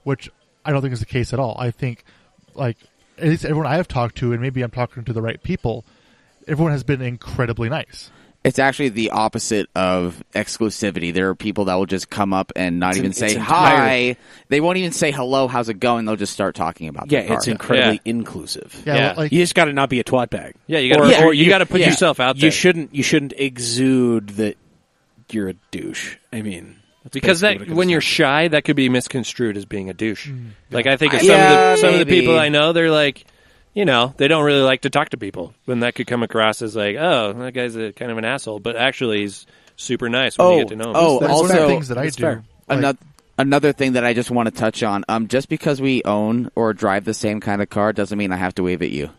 which I don't think is the case at all. I think like at least everyone I have talked to, and maybe I'm talking to the right people, everyone has been incredibly nice.
it's actually the opposite of exclusivity. There are people that will just come up and not even say
it's
hi. They won't even say hello, how's it going? They'll just start talking about their
Yeah,
car.
it's incredibly
Yeah.
inclusive.
Yeah,
Yeah.
like
You just got to not be a twat bag.
yeah, you got
Or
you got to put yourself out there.
You shouldn't exude that you're a douche. I mean, that's
because
basically what it
that
comes
when you're
down to.
shy, that could be misconstrued as being a douche. Like I think of
Yeah,
some of the
maybe.
people I know, they're like, they don't really like to talk to people. When that could come across as like, oh, that guy's a kind of an asshole, but actually he's super nice when you get to know him.
Oh,
there's
also-
certain things that I
That's
do.
fair.
Like,
Another thing that I just want to touch on, just because we own or drive the same kind of car doesn't mean I have to wave at you.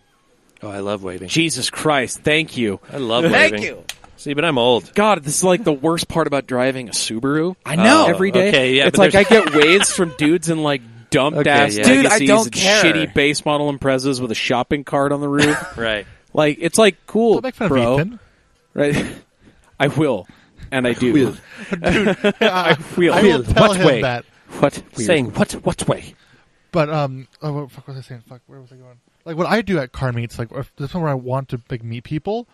Oh, I love waving.
Jesus Christ, thank you.
I love waving. See, but I'm old.
God, this is like the worst part about driving a Subaru.
I know.
Every day.
Okay, yeah,
it's
but
like I get waves from dudes in like dumped ass
yeah.
Dude, I
Legacies
don't
and
care.
shitty base model Imprezas with a shopping cart on the roof.
Right.
Like it's like cool,
don't make fun
bro.
of Ethan.
Right? I will, and I do.
Dude, I
will.
will tell
What
him
way?
that.
What?
Saying what way?
But what fuck was I saying? Fuck, where was I going? Like what I do at car meets, like if there's somewhere I want to like meet people,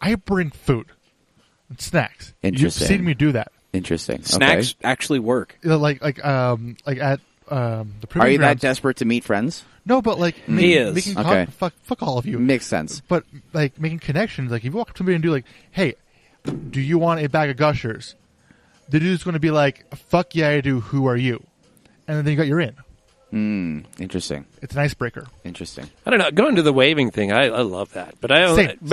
I bring food and snacks.
Interesting.
You've seen me do that.
Interesting.
Snacks
Okay.
actually work.
You know, like at the
Are
proving
you that
grounds.
desperate to meet friends?
No, but like
He is.
making
Okay.
fuck all of you.
Makes sense.
But like making connections, like if you walk up to somebody and do like, hey, do you want a bag of Gushers? The dude's going to be like, fuck yeah, I do. Who are you? And then you got your in.
Interesting.
It's an icebreaker.
Interesting.
I don't know. Going to the waving thing, I love that. But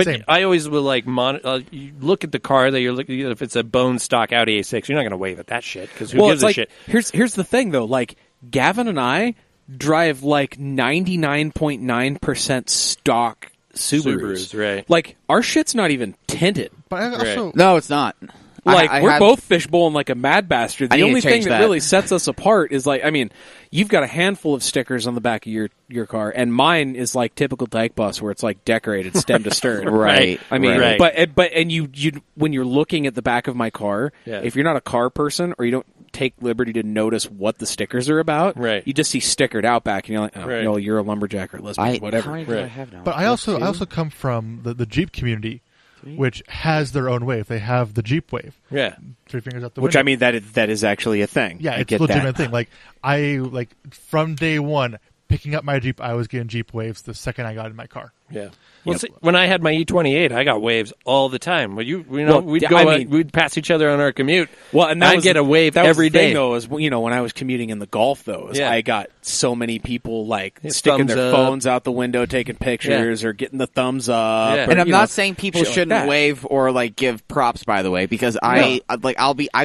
Same.
I always will like you look at the car that you're looking at. If it's a bone stock Audi A6, you're not going to wave at that shit because who gives
it's
a
like
shit?
here's the thing though. Like Gavin and I drive like 99.9% stock Subarus.
Right.
Like our shit's not even tinted.
But I also
No, it's not.
Like
I
we're
had-
both fishbowling like a mad bastard.
I
The
need to
only thing
change
that,
that.
really sets us apart is like, I mean, you've got a handful of stickers on the back of your car, and mine is like typical dyke bus where it's like decorated stem to stern.
Right.
I mean,
Right.
but you when you're looking at the back of my car,
Yeah.
if you're not a car person or you don't take liberty to notice what the stickers are about,
Right.
you just see stickered Outback, and you're like, oh,
Right.
no, you're a lumberjack or lesbian,
How
whatever.
many do I
Right.
have now?
But I also come from the Jeep community, which has their own wave. They have the Jeep wave.
Yeah.
3 fingers out the
Which
window.
I mean, that is actually a thing.
Yeah,
I
it's a
get
legitimate
that.
thing. Like I from day one, picking up my Jeep, I was getting Jeep waves the second I got in my car.
Yeah. Well, see, when I had my E28, I got waves all the time. Well,
Well,
we'd
yeah,
go,
I mean-
we'd pass each other on our commute.
Well, and that
I'd
was
get a wave
that was
every
the thing,
day.
though, is when I was commuting in the Gulf, though, is
Yeah.
I got so many people like
Yeah,
sticking
thumbs
their
up.
phones out the window, taking pictures, or getting the thumbs up.
Yeah.
or,
And I'm
you
not
know,
saying people
shit like
shouldn't
that.
wave or like give props, by the way, because I've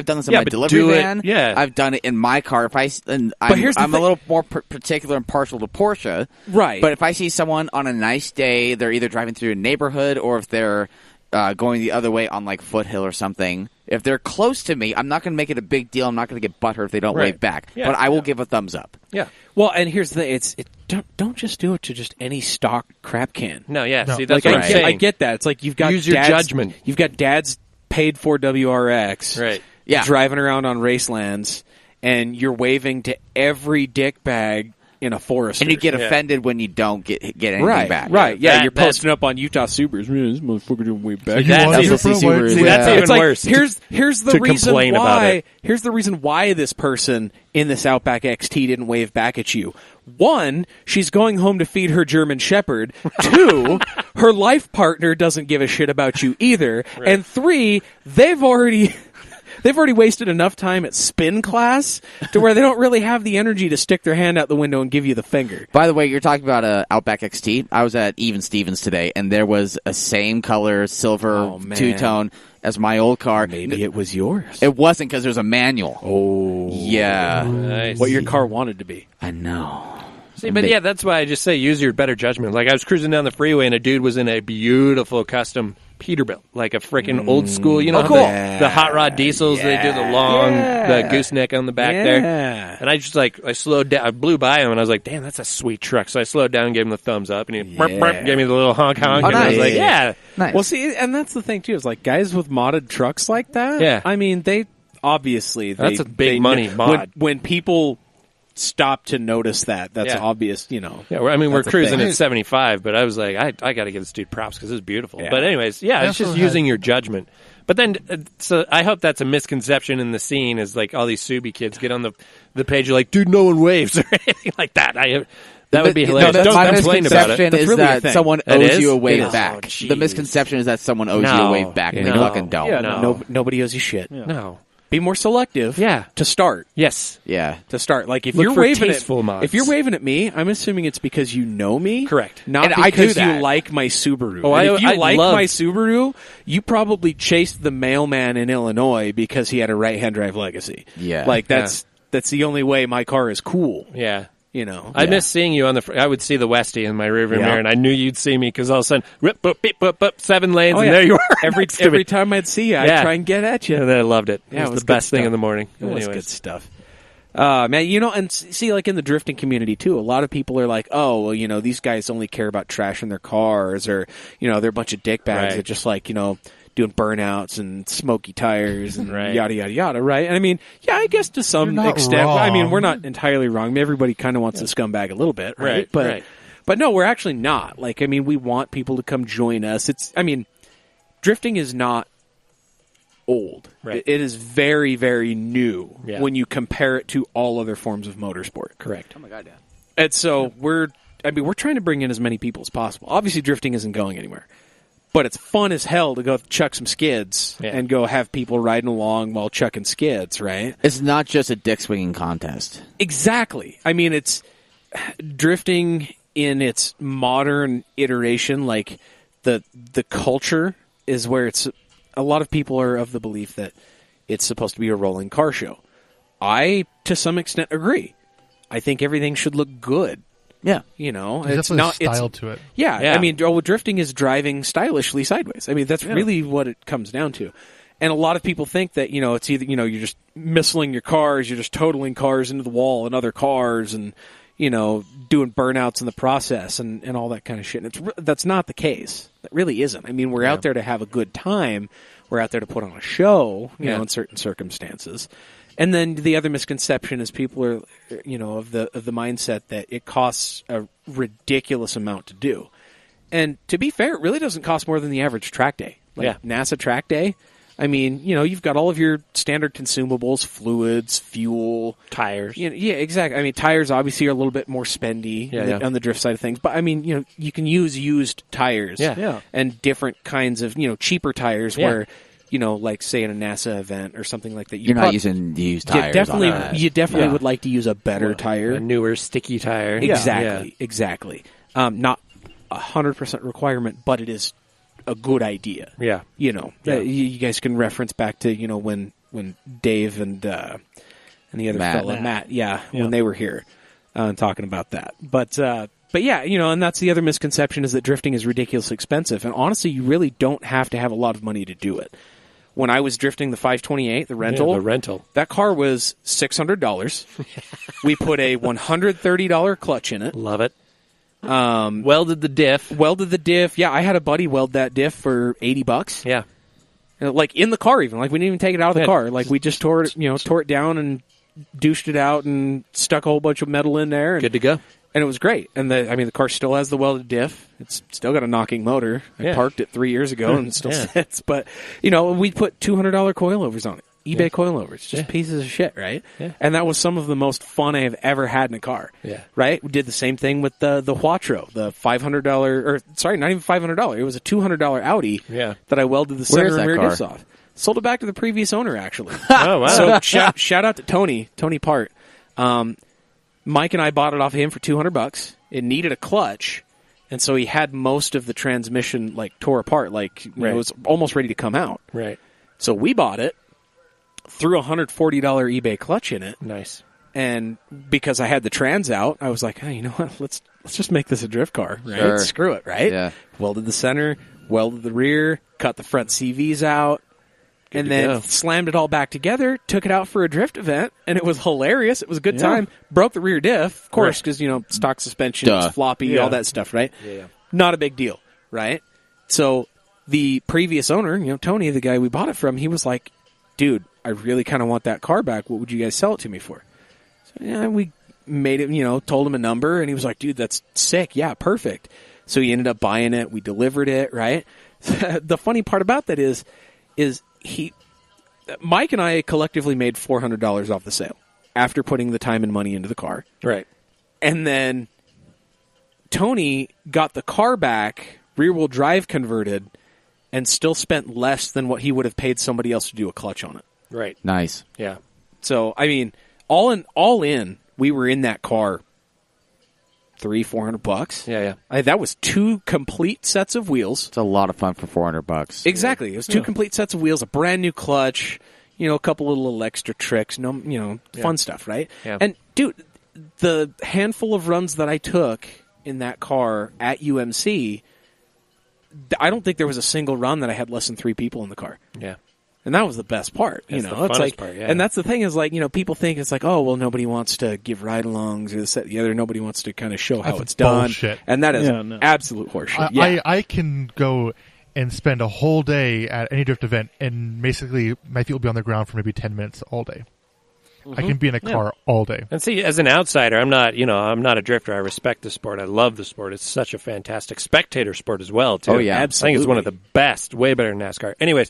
done this in
Yeah,
my
but
delivery
do it-
van.
yeah.
I've done it in my car.
here's the
I'm a
thing-
little more particular and partial to Porsche,
Right.
But if I see someone on a nice day, they're either driving through a neighborhood or if they're going the other way on like Foothill or something, If they're close to me, I'm not going to make it a big deal. I'm not going to get butthurt if they don't
Right.
wave back.
Yeah.
But I will give a thumbs up.
Yeah.
Well, and here's the thing: don't just do it to just any stock crap can.
No, yeah.
No.
See, that's
Like
what I'm saying.
I get that. It's like you've got
Use your judgment.
You've got dads paid for WRX,
Right.
Yeah.
driving around on racelands, and you're waving to every dickbag in a forest.
And you get offended when you don't get anything
right,
back.
right, yeah.
That-
You're posting up on Utah Subarus. Man, this motherfucker didn't wave back.
You want
That's
to
what
see
the
Subaru?
Subaru-
See, that's
Yeah.
even
It's like,
worse.
Here's the
to
reason
complain
why.
about it.
Here's the reason why this person in this Outback XT didn't wave back at you. One, she's going home to feed her German Shepherd. Two, her life partner doesn't give a shit about you either. And three, they've already wasted enough time at spin class to where they don't really have the energy to stick their hand out the window and give you the finger.
By the way, you're talking about Outback XT. I was at Even Stevens today, and there was a same color silver
Oh, man.
two-tone as my old car.
Maybe it was yours.
It wasn't because there's a manual.
Oh,
Yeah.
Nice.
what your car wanted to be.
I know.
See, but yeah, that's why I just say use your better judgment. Like I was cruising down the freeway and a dude was in a beautiful custom Peterbilt, like a freaking old school. You know, how
cool.
the hot rod diesels. They do the long, the gooseneck on the back there.
Yeah.
And I just I slowed down. I blew by him and I was like, "Damn, that's a sweet truck." So I slowed down, and gave him the thumbs up, and he burp, burp, gave me the little honk honk.
Oh,
and I was
nice.
like, "Yeah,
Nice.
Well, see, and that's the thing too. Is like guys with modded trucks like that.
Yeah.
I mean, they obviously
That's a big money mod.
When people stop to notice that, that's
Yeah.
obvious. You know.
Yeah, we're
That's a
cruising
thing.
at 75, but I was like, I got to give this dude props because it's beautiful.
Yeah.
But anyways, yeah,
I
it's just
also
using your judgment. But then, so I hope that's a misconception in the scene is like all these Subi kids get on the page, like, dude, no one waves or anything like that. That would be hilarious.
No,
Don't
my
complain about it.
misconception
That's
is
really a
that
thing.
someone
It
owes
is?
you a
It
wave
is.
back.
Oh,
The
jeez.
misconception is that someone owes you
No.
a wave back, and they
No.
fucking don't.
Yeah,
No.
nobody owes you shit.
No.
Be more selective.
Yeah.
To start.
Yes.
Yeah.
To start, like if
Look
you're
for
waving
tasteful
at
mods.
if you're waving at me, I'm assuming it's because you know me,
Correct.
Not
And I do
because
that.
you like my Subaru.
Oh,
And if you
I
like
love-
my Subaru, you probably chased the mailman in Illinois because he had a right-hand drive legacy.
Yeah.
like that's the only way my car is cool.
Yeah.
You know,
I miss seeing you on the. I would see the Westie in my rearview
Yeah.
mirror, and I knew you'd see me because all of a sudden, rip, boop, beep, boop, boop, 7 lanes,
Oh,
and
yeah.
there you are.
every
next to me.
time I'd see you, I'd
Yeah.
try and get at you.
And I loved it.
Yeah,
It
it
was
was
the
good
best thing
stuff.
in the morning.
It was
Anyways.
good stuff. Man, you know, and see, like in the drifting community too, a lot of people are like, "Oh, well, you know, these guys only care about trashing their cars, or you know, they're a bunch of dickbags
Right.
that just like, you know, doing burnouts and smoky tires and
Right.
yada yada yada." Right? And I mean, yeah, I guess to some
You're not
extent, I mean,
wrong.
we're not entirely wrong. I mean, everybody kind of wants to scumbag a little bit, right?
Right,
But
right.
but no, we're actually not. Like, I mean, we want people to come join us. I mean, drifting is not old.
Right.
It is very, very new
Yeah.
when you compare it to all other forms of motorsport.
Correct.
Oh my god, yeah.
And so we're trying to bring in as many people as possible. Obviously, drifting isn't going anywhere, but it's fun as hell to go chuck some skids
Yeah.
and go have people riding along while chucking skids, right?
It's not just a dick swinging contest.
Exactly. I mean, it's drifting in its modern iteration. Like the culture is where it's. A lot of people are of the belief that it's supposed to be a rolling car show. I, to some extent, agree. I think everything should look good.
Yeah.
You know,
There's
it's
definitely
not
a style
it's,
to it.
Yeah,
Yeah.
I mean, drifting is driving stylishly sideways. I mean, that's really what it comes down to. And a lot of people think that, you know, it's either, you know, you're just missiling your cars, you're just totaling cars into the wall and other cars and, you know, doing burnouts in the process and all that kind of shit. And that's not the case. That really isn't. I mean, we're out there to have a good time. We're out there to put on a show, you know, in certain circumstances. And then the other misconception is people are, you know, of the mindset that it costs a ridiculous amount to do. And to be fair, it really doesn't cost more than the average track day. Like NASA track day. I mean, you know, you've got all of your standard consumables, fluids, fuel,
Tires.
You know, yeah, exactly. I mean, tires obviously are a little bit more spendy on the drift side of things, but I mean, you know, you can use used tires,
Yeah.
and different kinds of, you know, cheaper tires
Yeah.
where, you know, like say in a NASA event or something like that,
You're not using used tires.
you definitely
Yeah.
would like to use a better tire.
A newer, sticky tire.
Exactly. Not 100% requirement, but it is a good idea.
Yeah.
You know, you guys can reference back to, you know, when Dave and the other fella, Matt, when they were here talking about that. But yeah, you know, and that's the other misconception is that drifting is ridiculously expensive. And honestly, you really don't have to have a lot of money to do it. when I was drifting the 528, the rental.
Yeah, the rental.
That car was $600. We put a $130 clutch in it.
Love it. Welded the diff.
Yeah, I had a buddy weld that diff for $80.
Yeah.
Like in the car even. Like we didn't even take it out of the car. Like we just tore it down and douched it out and stuck a whole bunch of metal in there. And,
Good to go.
And it was great. And the car still has the welded diff. It's still got a knocking motor. I parked it 3 years ago and it still sits. But, we put $200 coilovers on it. eBay coilovers. Just pieces of shit, right?
Yeah.
And that was some of the most fun I have ever had in a car.
Yeah.
Right? We did the same thing with the Huatro, the $500, not even $500. It was a $200 Audi that I welded the center and rear diffs off. Sold it back to the previous owner, actually.
Oh, wow.
So shout out to Tony Part. Mike and I bought it off of him for $200. It needed a clutch, and so he had most of the transmission tore apart, it was almost ready to come out.
Right.
So we bought it, threw a $140 eBay clutch in it.
Nice.
And because I had the trans out, I was like, hey, you know what? Let's just make this a drift car, right?
Sure.
Screw it, right?
Yeah.
Welded the center, welded the rear, cut the front CVs out. And then slammed it all back together, took it out for a drift event, and it was hilarious. It was a good time. Broke the rear diff, of course, because, stock suspension, it's floppy, all that stuff, right?
Yeah.
Not a big deal, right? So the previous owner, Tony, the guy we bought it from, he was like, dude, I really kind of want that car back. What would you guys sell it to me for? So, we made it, told him a number, and he was like, dude, that's sick. Yeah, perfect. So he ended up buying it. We delivered it, right? The funny part about that is Mike and I collectively made $400 off the sale after putting the time and money into the car.
Right.
And then Tony got the car back, rear-wheel drive converted, and still spent less than what he would have paid somebody else to do a clutch on it.
Right.
Nice.
Yeah.
So, all in, we were in that car $300-400.
Yeah.
That was 2 complete sets of wheels.
It's a lot of fun for $400.
Exactly. It was 2 complete sets of wheels, a brand new clutch, a couple of little extra tricks, fun stuff, right?
Yeah.
And dude, the handful of runs that I took in that car at UMC, I don't think there was a single run that I had less than 3 people in the car.
Yeah.
And that was the best part,
That's the
It's
funnest part, yeah.
And that's the thing is, people think it's oh, well, nobody wants to give ride-alongs or this, that, the other. Nobody wants to kind of show how it's done.
Bullshit.
And that is absolute horseshit.
I can go and spend a whole day at any drift event, and basically my feet will be on the ground for maybe 10 minutes all day. I can be in a car all day.
And see, as an outsider, I'm not a drifter. I respect the sport. I love the sport. It's such a fantastic spectator sport as well, too.
Oh, yeah.
I think it's one of the best, way better than NASCAR. Anyways,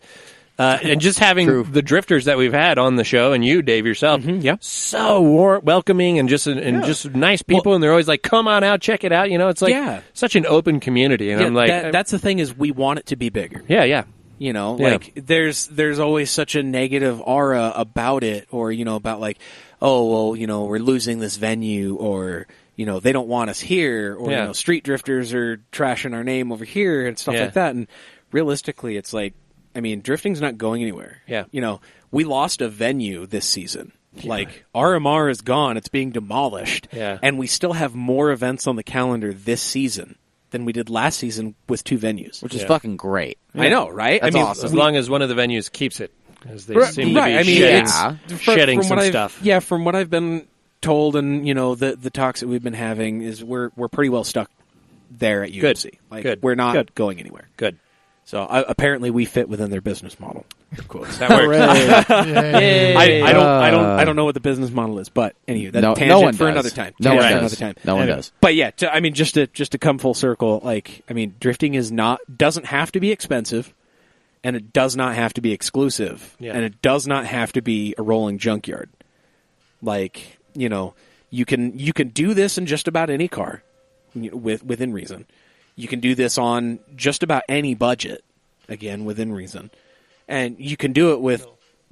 and just having the drifters that we've had on the show, and you, Dave, yourself, so welcoming and just nice people, and they're always like, come on out, check it out. It's like such an open community. And I'm like...
that's the thing is we want it to be bigger.
Yeah.
There's always such a negative aura about it, or, about we're losing this venue, or, they don't want us here, or, street drifters are trashing our name over here and stuff like that. And realistically, it's like, drifting's not going anywhere.
Yeah.
We lost a venue this season. RMR is gone. It's being demolished.
Yeah.
And we still have more events on the calendar this season than we did last season with 2 venues.
Which is fucking great.
I know, right?
That's awesome.
As long as one of the venues keeps it. As they seem to be shedding some stuff.
Yeah, from what I've been told, and, the talks that we've been having, is we're pretty well stuck there at UMC.
Good.
We're not going anywhere.
Good.
So apparently we fit within their business model. Of course,
that works.
I don't know what the business model is, but anyway, that's tangent for another time.
No one does.
But yeah, just to come full circle, drifting doesn't have to be expensive, and it does not have to be exclusive, and it does not have to be a rolling junkyard. You can do this in just about any car, within reason. You can do this on just about any budget, again, within reason. And you can do it with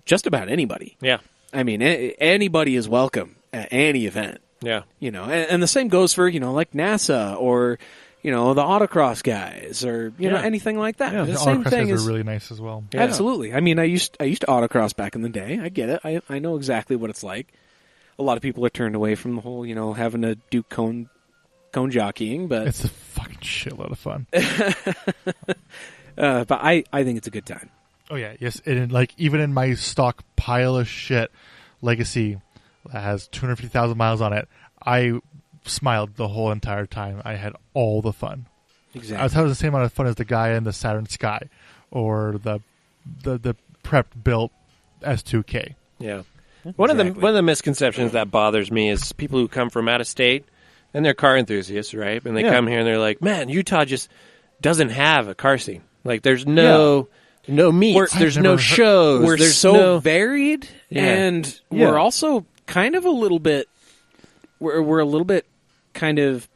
just about anybody.
Yeah.
Anybody is welcome at any event.
Yeah.
And the same goes for, like NASA or, the autocross guys or, anything like that.
Yeah,
the
same
autocross
thing
guys
are really nice as well.
Yeah. Absolutely. I used to autocross back in the day. I get it. I know exactly what it's like. A lot of people are turned away from the whole, having to do cone jockeying, but
it's a fucking shitload of fun.
But I think it's a good time.
Oh yeah, yes. And like even in my stock pile of shit Legacy that has 250,000 miles on it, I smiled the whole entire time. I had all the fun.
Exactly.
I was having the same amount of fun as the guy in the Saturn Sky or the prepped built S2K.
Yeah. One of the misconceptions that bothers me is people who come from out of state and they're car enthusiasts, right? And they come here and they're like, "Man, Utah just doesn't have a car scene. Like, there's no meets, there's no shows.
We're
there's
so
no
varied, and we're also kind of a little bit. We're a little bit kind of.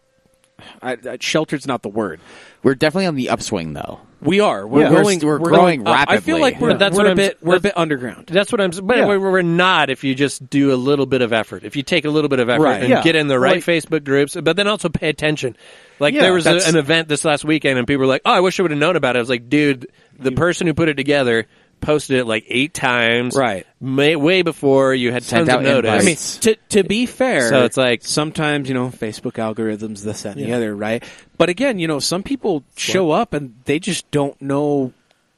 Sheltered's not the word.
We're definitely on the upswing, though.
We are.
We're growing rapidly.
I feel like we're a bit underground.
That's what I'm saying. But we're not if you just do a little bit of effort. If you take a little bit of effort and get in the right Facebook groups, but then also pay attention. Like there was an event this last weekend and people were like, "Oh, I wish I would have known about it." I was like, "Dude, the person who put it together posted it like 8 times,
right?
Way before you had tons of notice."
I mean, to be fair,
so it's like
sometimes Facebook algorithms, this, that, and the other, right? But again, some people show up and they just don't know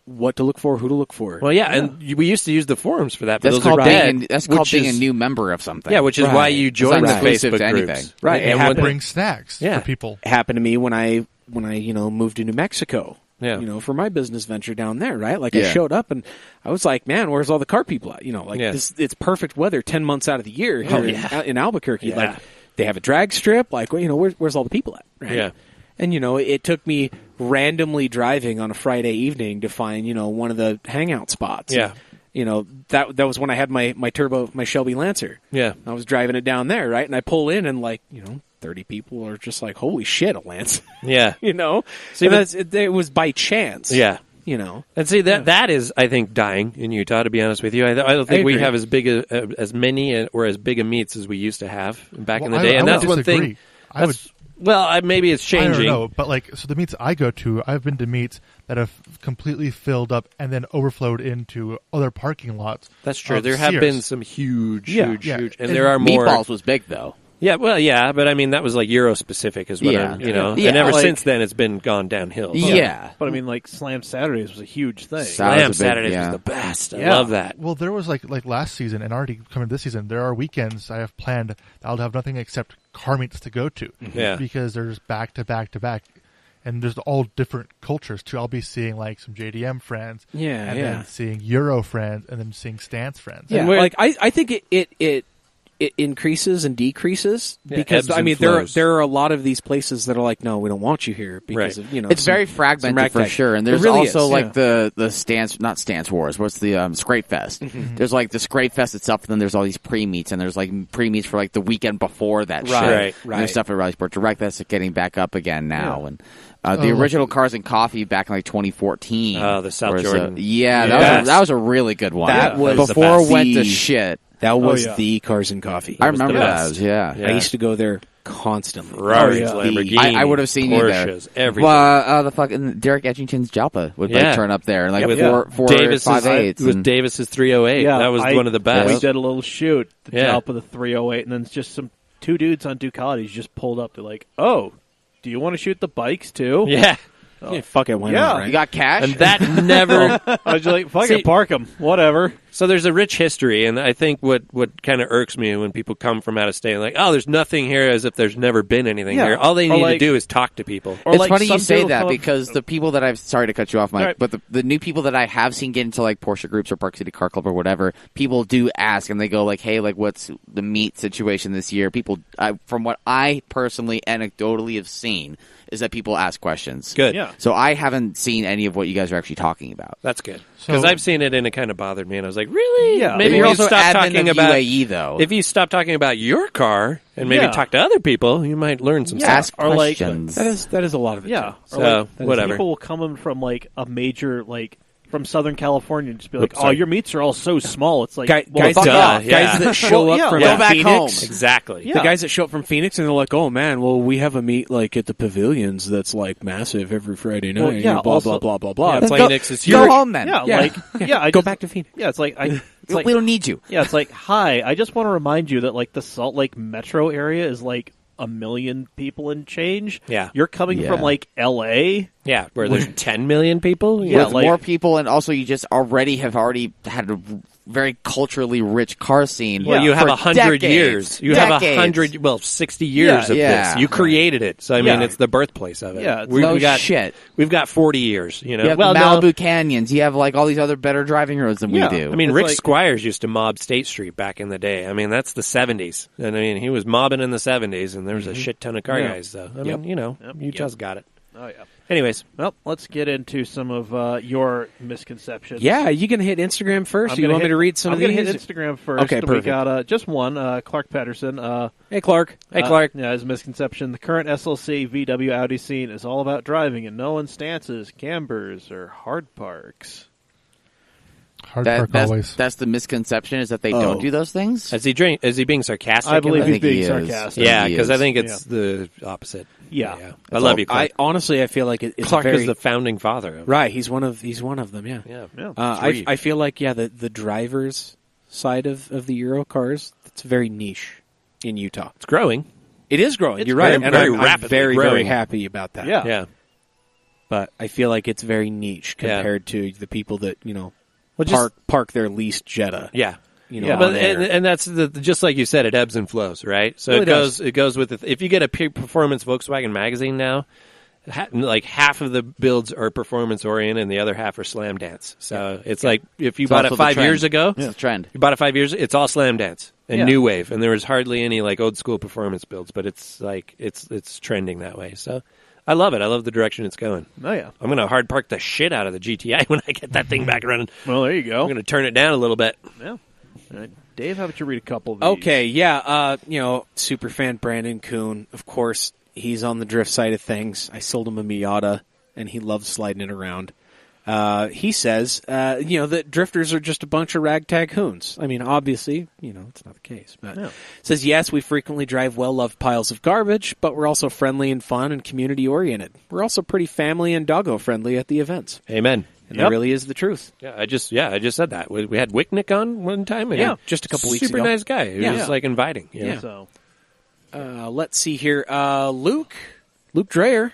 what to look for, who to look for.
Well, and we used to use the forums for that. But
that's
those
called
are dead.
That's called being a new member of something.
Yeah, which is why you join the Facebook groups.
Anything.
Right,
and bring snacks for people.
It happened to me when I moved to New Mexico.
Yeah.
For my business venture down there, right? Like I showed up and I was like, man, where's all the car people at? It's perfect weather 10 months out of the year here in Albuquerque.
Yeah.
Like they have a drag strip. Like, where's all the people at? Right?
Yeah.
And, it took me randomly driving on a Friday evening to find, one of the hangout spots.
Yeah.
And, that was when I had my Shelby Lancer.
Yeah.
I was driving it down there, right? And I pull in and 30 people are just like, holy shit, a Lance.
Yeah.
See, it was by chance.
Yeah.
And
see, that is, I think, dying in Utah, to be honest with you. I don't think we have as big as many or as big a meets as we used to have back in the day.
And
that's one
thing.
Maybe it's changing.
I don't know, but so the meets I go to, I've been to meets that have completely filled up and then overflowed into other parking lots.
That's true. There have been some huge, and
there
are more.
Meatballs was big, though.
Yeah, but I mean, that was like Euro specific is what and ever since then it's been gone downhill. So.
Yeah.
But I mean, Slam Saturdays was a huge thing.
Slam Saturdays was the best. I love that.
Well, there was like last season and already coming this season, there are weekends I have planned that I'll have nothing except car meets to go to.
Yeah.
Because there's back to back to back. And there's all different cultures too. I'll be seeing some JDM friends, then seeing Euro friends, and then seeing Stance friends.
Yeah, I think it increases and decreases because there are a lot of these places that are like, no, we don't want you here because of
it's very fragmented for sure, and there's really also the Stance, not Stance Wars. What's the Scrape Fest? Mm-hmm. There's the Scrape Fest itself, and then there's all these pre meets, and there's pre meets for the weekend before that.
Right.
And there's stuff at Rally Sport Direct that's getting back up again now, and. The original Cars and Coffee back in 2014.
Oh, the South Jordan.
That was a really good one.
That was
before it went to shit.
That was the Cars and Coffee.
I remember that. Yeah.
I used to go there constantly.
Ferraris, Lamborghinis,
I would have seen
Porsches,
you there.
Everything.
Well, the fucking Derek Edgington's Jalpa would turn up there and four
Davis's
5.8s.
With Davis's 308.
Yeah,
that was one of the best.
We did a little shoot, the Jalpa, the 308, and then it's just some 2 dudes on Ducatis just pulled up. They're like, "Oh, do you want to shoot the bikes too?"
Yeah.
Yeah, fuck it, why not, right?
You got cash?
And that never...
I was like, fuck it, park them, whatever.
So there's a rich history, and I think what kind of irks me when people come from out of state, like, oh, there's nothing here as if there's never been anything here. All they need to do is talk to people.
It's funny you say that because the people that I've... Sorry to cut you off, Mike, but the new people that I have seen get into Porsche groups or Park City Car Club or whatever, people do ask, and they go hey, what's the meet situation this year? People, from what I personally anecdotally have seen, is that people ask questions.
Good.
Yeah.
So I haven't seen any of what you guys are actually talking about.
That's good. Because I've seen it and it kind of bothered me. And I was like, really?
Yeah.
Maybe
you're
you
also
stop
admin
talking
of
about
UAE, though.
If you stop talking about your car and maybe talk to other people, you might learn some stuff.
Ask
Or
questions.
That is a lot of it.
Yeah.
Too.
So, whatever.
People will come from a major, from Southern California and just be like, oh, your meets are all so small. It's like,
guys that show up from
go back
Phoenix.
home.
Exactly.
Yeah.
The guys that show up from Phoenix and they're like, oh man, well we have a meet at the pavilions that's massive every Friday night.
Well, yeah,
blah,
also,
blah, blah, blah, blah.
It's
Phoenix
is
Go
huge.
home then.
Yeah, I
go back to Phoenix.
Yeah, it's like
we don't need you.
Yeah, it's like, hi, I just want to remind you that the Salt Lake metro area is 1 million people and change.
Yeah.
You're coming from L.A.
Yeah, where there's 10 million people.
Yeah,
with
like-
more people, and also you just already had a very culturally rich car scene.
Well, you have
for
100
decades.
years. You have
Decades.
100, 60 years of
Yeah.
this. You created it. So, I mean,
Yeah.
it's the birthplace of it.
Yeah, it's
No
got,
shit.
We've got 40 years, you know.
You have
well,
the
no.
Malibu Canyons. You have like all these other better driving roads than
Yeah.
we do.
I mean,
It's
Rick
like-
Squires used to mob State Street back in the day. I mean, that's the 70s. And I mean, he was mobbing in the 70s, and there was a shit ton of car
Yeah.
guys, though. I mean, you know, Utah's got it.
Oh, yeah.
Anyways,
Well, let's get into some of your misconceptions.
Yeah, you going to hit Instagram first? You want me to read some
I'm
of
gonna
these?
hit Instagram first.
Okay,
We
perfect.
got just one, Clark Patterson.
Hey, Clark.
hey, Clark.
Yeah, his misconception. The current SLC VW Audi scene is all about driving and no stances, cambers, or hard parks.
Hard park always.
That's the misconception, is that they
Oh.
don't do those things.
Is he being sarcastic?
I
in
believe
that?
he's
think he
being
is.
sarcastic.
Yeah,
he
because
is.
I think it's the opposite.
Yeah.
I love you, Clark.
I feel like it's
Clark
very,
is the founding father of
right. He's one of them. Yeah.
Yeah.
Yeah.
I feel like the driver's side of the Euro cars, it's very niche in Utah.
It's growing.
It is growing.
It's
You're right,
very,
and
very
I'm
rapidly
very
growing.
happy about that.
Yeah.
Yeah.
But I feel like it's very niche
Yeah.
compared to the people that
Well, just,
park their leased Jetta.
yeah.
Yeah.
But
on there.
and that's just like you said, it ebbs and flows, right? So
Well,
it goes with if you get a performance Volkswagen magazine now, like half of the builds are performance oriented, and the other half are slam dance. So it's like if you
It's
bought
also
it
the
5
trend.
years ago,
It's the trend.
you bought it 5 years, it's all slam dance and
Yeah.
new wave, and there was hardly any like old school performance builds, but it's like it's trending that way. So I love it. I love the direction it's going.
Oh, yeah.
I'm gonna hard park the shit out of the GTI when I get that thing back running.
Well, there you go.
I'm gonna turn it down a little bit.
Yeah. All right. Dave, how about you read a couple of these?
Okay, yeah, super fan Brandon Kuhn, of course, he's on the drift side of things. I sold him a Miata, and he loves sliding it around. He says, that drifters are just a bunch of ragtag hoons. I mean, obviously, it's not the case. But says, yes, we frequently drive well-loved piles of garbage, but we're also friendly and fun and community-oriented. We're also pretty family and doggo-friendly at the events.
Amen.
And that really is the truth.
Yeah, I just said that. We had Wicknick on one time. And
Yeah, just a couple weeks
super
ago.
nice guy. He
Yeah.
was like inviting. you know?
Yeah.
So,
Let's see here. Luke Dreyer.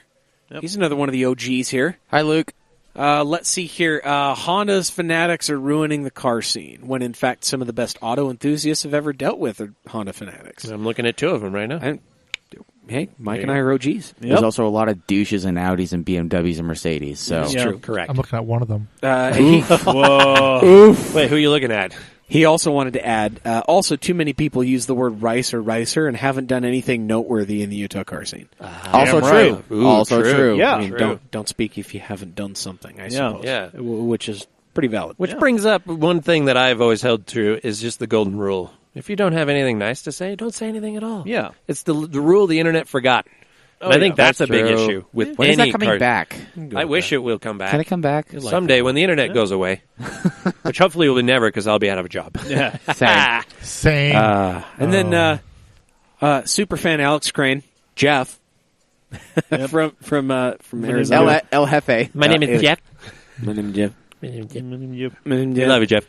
Yep.
He's another one of the OGs here.
Hi, Luke.
Let's see here. Honda's fanatics are ruining the car scene, when in fact some of the best auto enthusiasts have ever dealt with are Honda fanatics.
I'm looking at two of them right now.
Hey, Mike and I are OGs.
There's also a lot of douches and Audis and BMWs and Mercedes. So
That's
Yeah.
true.
Correct.
I'm looking at one of them.
whoa.
Wait, who are you looking at?
He also wanted to add, also too many people use the word rice or ricer and haven't done anything noteworthy in the Utah car scene.
also
Damn
true.
right.
Ooh,
Also
true.
true.
Yeah.
I mean,
true.
don't speak if you haven't done something, I
Yeah.
suppose.
Yeah.
Which is pretty valid.
Which brings up one thing that I've always held true is just the golden rule. If you don't have anything nice to say, don't say anything at all.
Yeah.
It's the rule the internet forgot. And I think
yeah.
that's a big
True.
issue with
When is
any
that coming
car.
back?
I wish it will come back.
Can it come back?
Someday when the internet goes away, which hopefully will be never because I'll be out of a job.
Yeah.
Same.
Same.
And then superfan Alex Crane, Jeff, from Arizona.
El Jefe.
My name is Jeff.
My name is Jeff.
We love you, Jeff.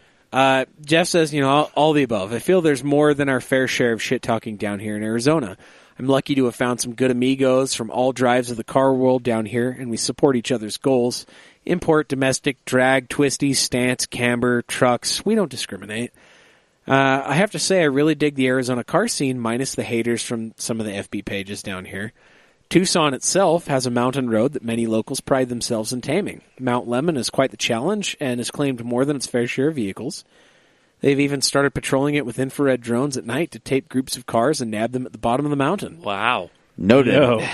Jeff says, all the above. I feel there's more than our fair share of shit talking down here in Arizona. I'm lucky to have found some good amigos from all drives of the car world down here, and we support each other's goals. Import, domestic, drag, twisties, stance, camber, trucks. We don't discriminate. I have to say I really dig the Arizona car scene, minus the haters from some of the FB pages down here. Tucson itself has a mountain road that many locals pride themselves in taming. Mount Lemmon is quite the challenge and has claimed more than its fair share of vehicles. They've even started patrolling it with infrared drones at night to tape groups of cars and nab them at the bottom of the mountain.
Wow.
Noted.
No.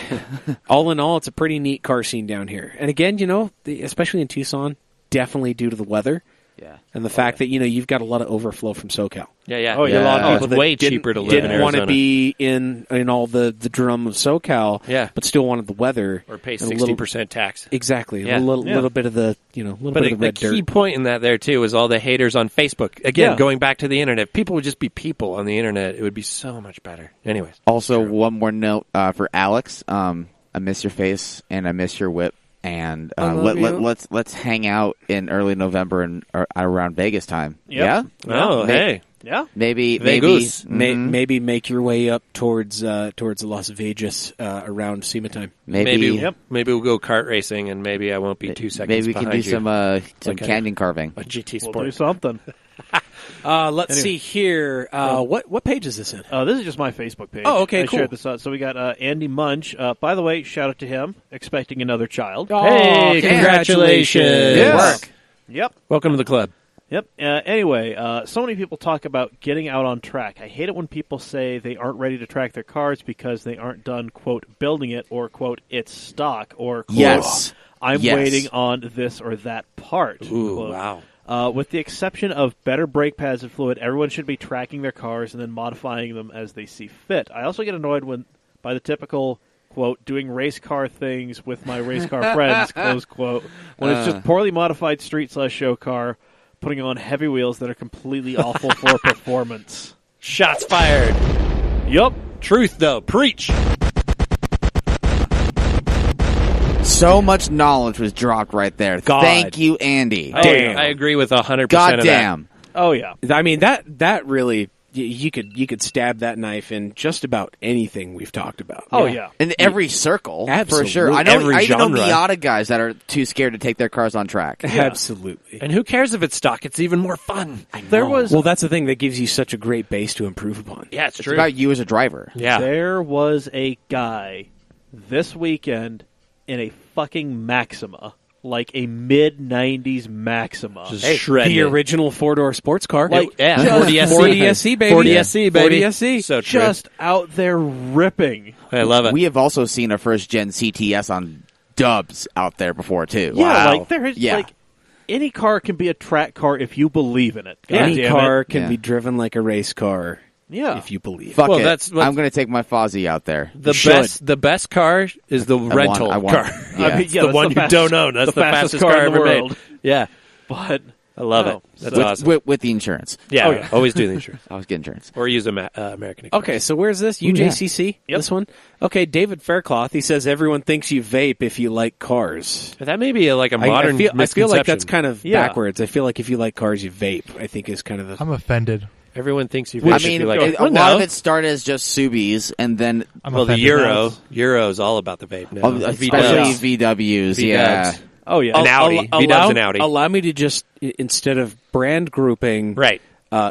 All in all, it's a pretty neat car scene down here. And again, especially in Tucson, definitely due to the weather.
Yeah.
And the fact that, you've got a lot of overflow from SoCal.
Yeah, yeah.
Oh, yeah.
A lot of
Oh,
people
it's
that
way cheaper to live in
didn't want to
Arizona.
be in all the drum of SoCal,
Yeah.
but still wanted the weather.
Or pay
and a little-
60% tax.
Exactly.
Yeah.
A little
Yeah.
bit of the, little
But
bit of the
the
red
key
dirt.
point in that there, too, is all the haters on Facebook. Again,
Yeah.
going back to the internet. If people would just be people on the internet, it would be so much better. Anyways.
Also, one more note for Alex. I miss your face and I miss your whip. and
love you.
let's hang out in early November and around Vegas time.
Yep.
Yeah.
Oh, hey.
Yeah.
Maybe
Vegas.
Maybe make your way up towards Las Vegas around SEMA time.
maybe
Maybe we'll go kart racing, and maybe I won't be 2 seconds
maybe we can do
behind
some
Like a-
canyon carving.
a GT
We'll
Sport.
do something.
Let's see here. What page is this in?
This is just my Facebook page.
Oh, okay,
I
cool.
shared this out. So we got Andy Munch. By the way, shout out to him, expecting another child.
Hey, congratulations.
Yes. Yep.
Welcome to the club.
Yep. Anyway, so many people talk about getting out on track. I hate it when people say they aren't ready to track their cars because they aren't done, quote, building it, or, quote, it's stock, or, quote,
Yes.
I'm
Yes.
waiting on this or that part.
Ooh,
quote.
wow.
With the exception of better brake pads and fluid, everyone should be tracking their cars and then modifying them as they see fit. I also get annoyed by the typical, quote, doing race car things with my race car friends, close quote, when it's just poorly modified street/show car putting on heavy wheels that are completely awful for performance.
Shots fired.
Yup.
Truth, though. Preach.
So much knowledge was dropped right there.
God.
Thank you, Andy.
Damn.
I agree with 100%
God
of that.
damn.
Oh, yeah.
I mean that really you could stab that knife in just about anything we've talked about.
Oh, yeah.
In every circle,
Absolutely.
for sure. I know.
Every
I even know
genre.
Miata guys that are too scared to take their cars on track.
Absolutely.
And who cares if it's stock? It's even more fun.
There was
Well, that's the thing that gives you such a great base to improve upon.
Yeah, it's
It's
true.
about you as a driver.
Yeah.
there was a guy this weekend in a fucking Maxima, like a mid-90s Maxima.
Just shredding
The
it.
original 4-door sports car.
Like,
Yeah,
just
40 SC.
40 SC, baby.
40 SC, baby.
40 SC.
So true.
just out there ripping.
I love it.
We have also seen a first-gen CTS on dubs out there before, too.
Yeah,
Wow.
like there is
Yeah.
like any car can be a track car if you believe in it. God
Any
damn
car
it.
can
Yeah.
be driven like a race car
Yeah.
if you believe.
Fuck
Well,
it.
that's what-
I'm going to take my Fozzie out there.
the best car is the rental
I want.
car.
Yeah.
I mean, yeah,
the
that's
one
the
you
fastest-
don't own. That's the fastest car
in the
ever
world.
made. Yeah,
But
I love
no.
it. That's
So-
awesome.
With the insurance.
Yeah,
Oh, yeah.
always do the insurance
I was getting insurance.
or use American Express.
Okay, so where's this? UJCC?
Yep.
This one? Okay, David Faircloth, he says everyone thinks you vape if you like cars.
That may be like a
I
modern
feel like
misconception.
that's kind of
Yeah.
backwards. I feel like if you like cars, you vape, I think is kind of the...
I'm offended.
Everyone thinks you.
I
if
mean,
you like
a
Well,
lot
no.
of it started as just Subies, and then
I'm
Well, the
offended.
Euro is all about the vape now.
especially
V-dubs.
VWs.
V-dubs.
Yeah.
oh yeah.
An Audi. V-dubs and Audi.
Allow me to just, instead of brand grouping,
Right.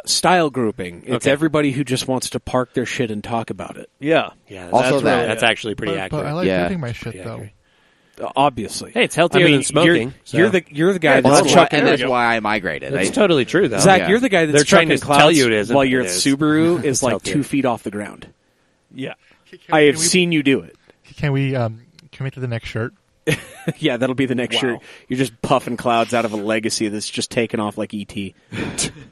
style grouping, it's
Okay.
everybody who just wants to park their shit and talk about it.
Yeah.
Yeah.
Also
that's,
that.
that's actually pretty
But
accurate.
I like
Yeah.
doing my shit
Pretty
though.
accurate.
Obviously.
Hey, it's healthier than smoking.
You're the guy
Yeah,
that's
That's
chucking
and
there
that's
we go.
why I migrated.
That's
I-
totally true, though.
Zach,
Yeah.
you're the guy that's
They're trying
chucking
to
clouds
tell you it isn't,
while
but
your
it is.
Subaru is like
healthier.
2 feet off the ground.
Yeah.
I have seen you do it.
Can we commit to the next shirt?
Yeah, that'll be the next
Wow.
shirt. You're just puffing clouds out of a legacy that's just taken off like ET.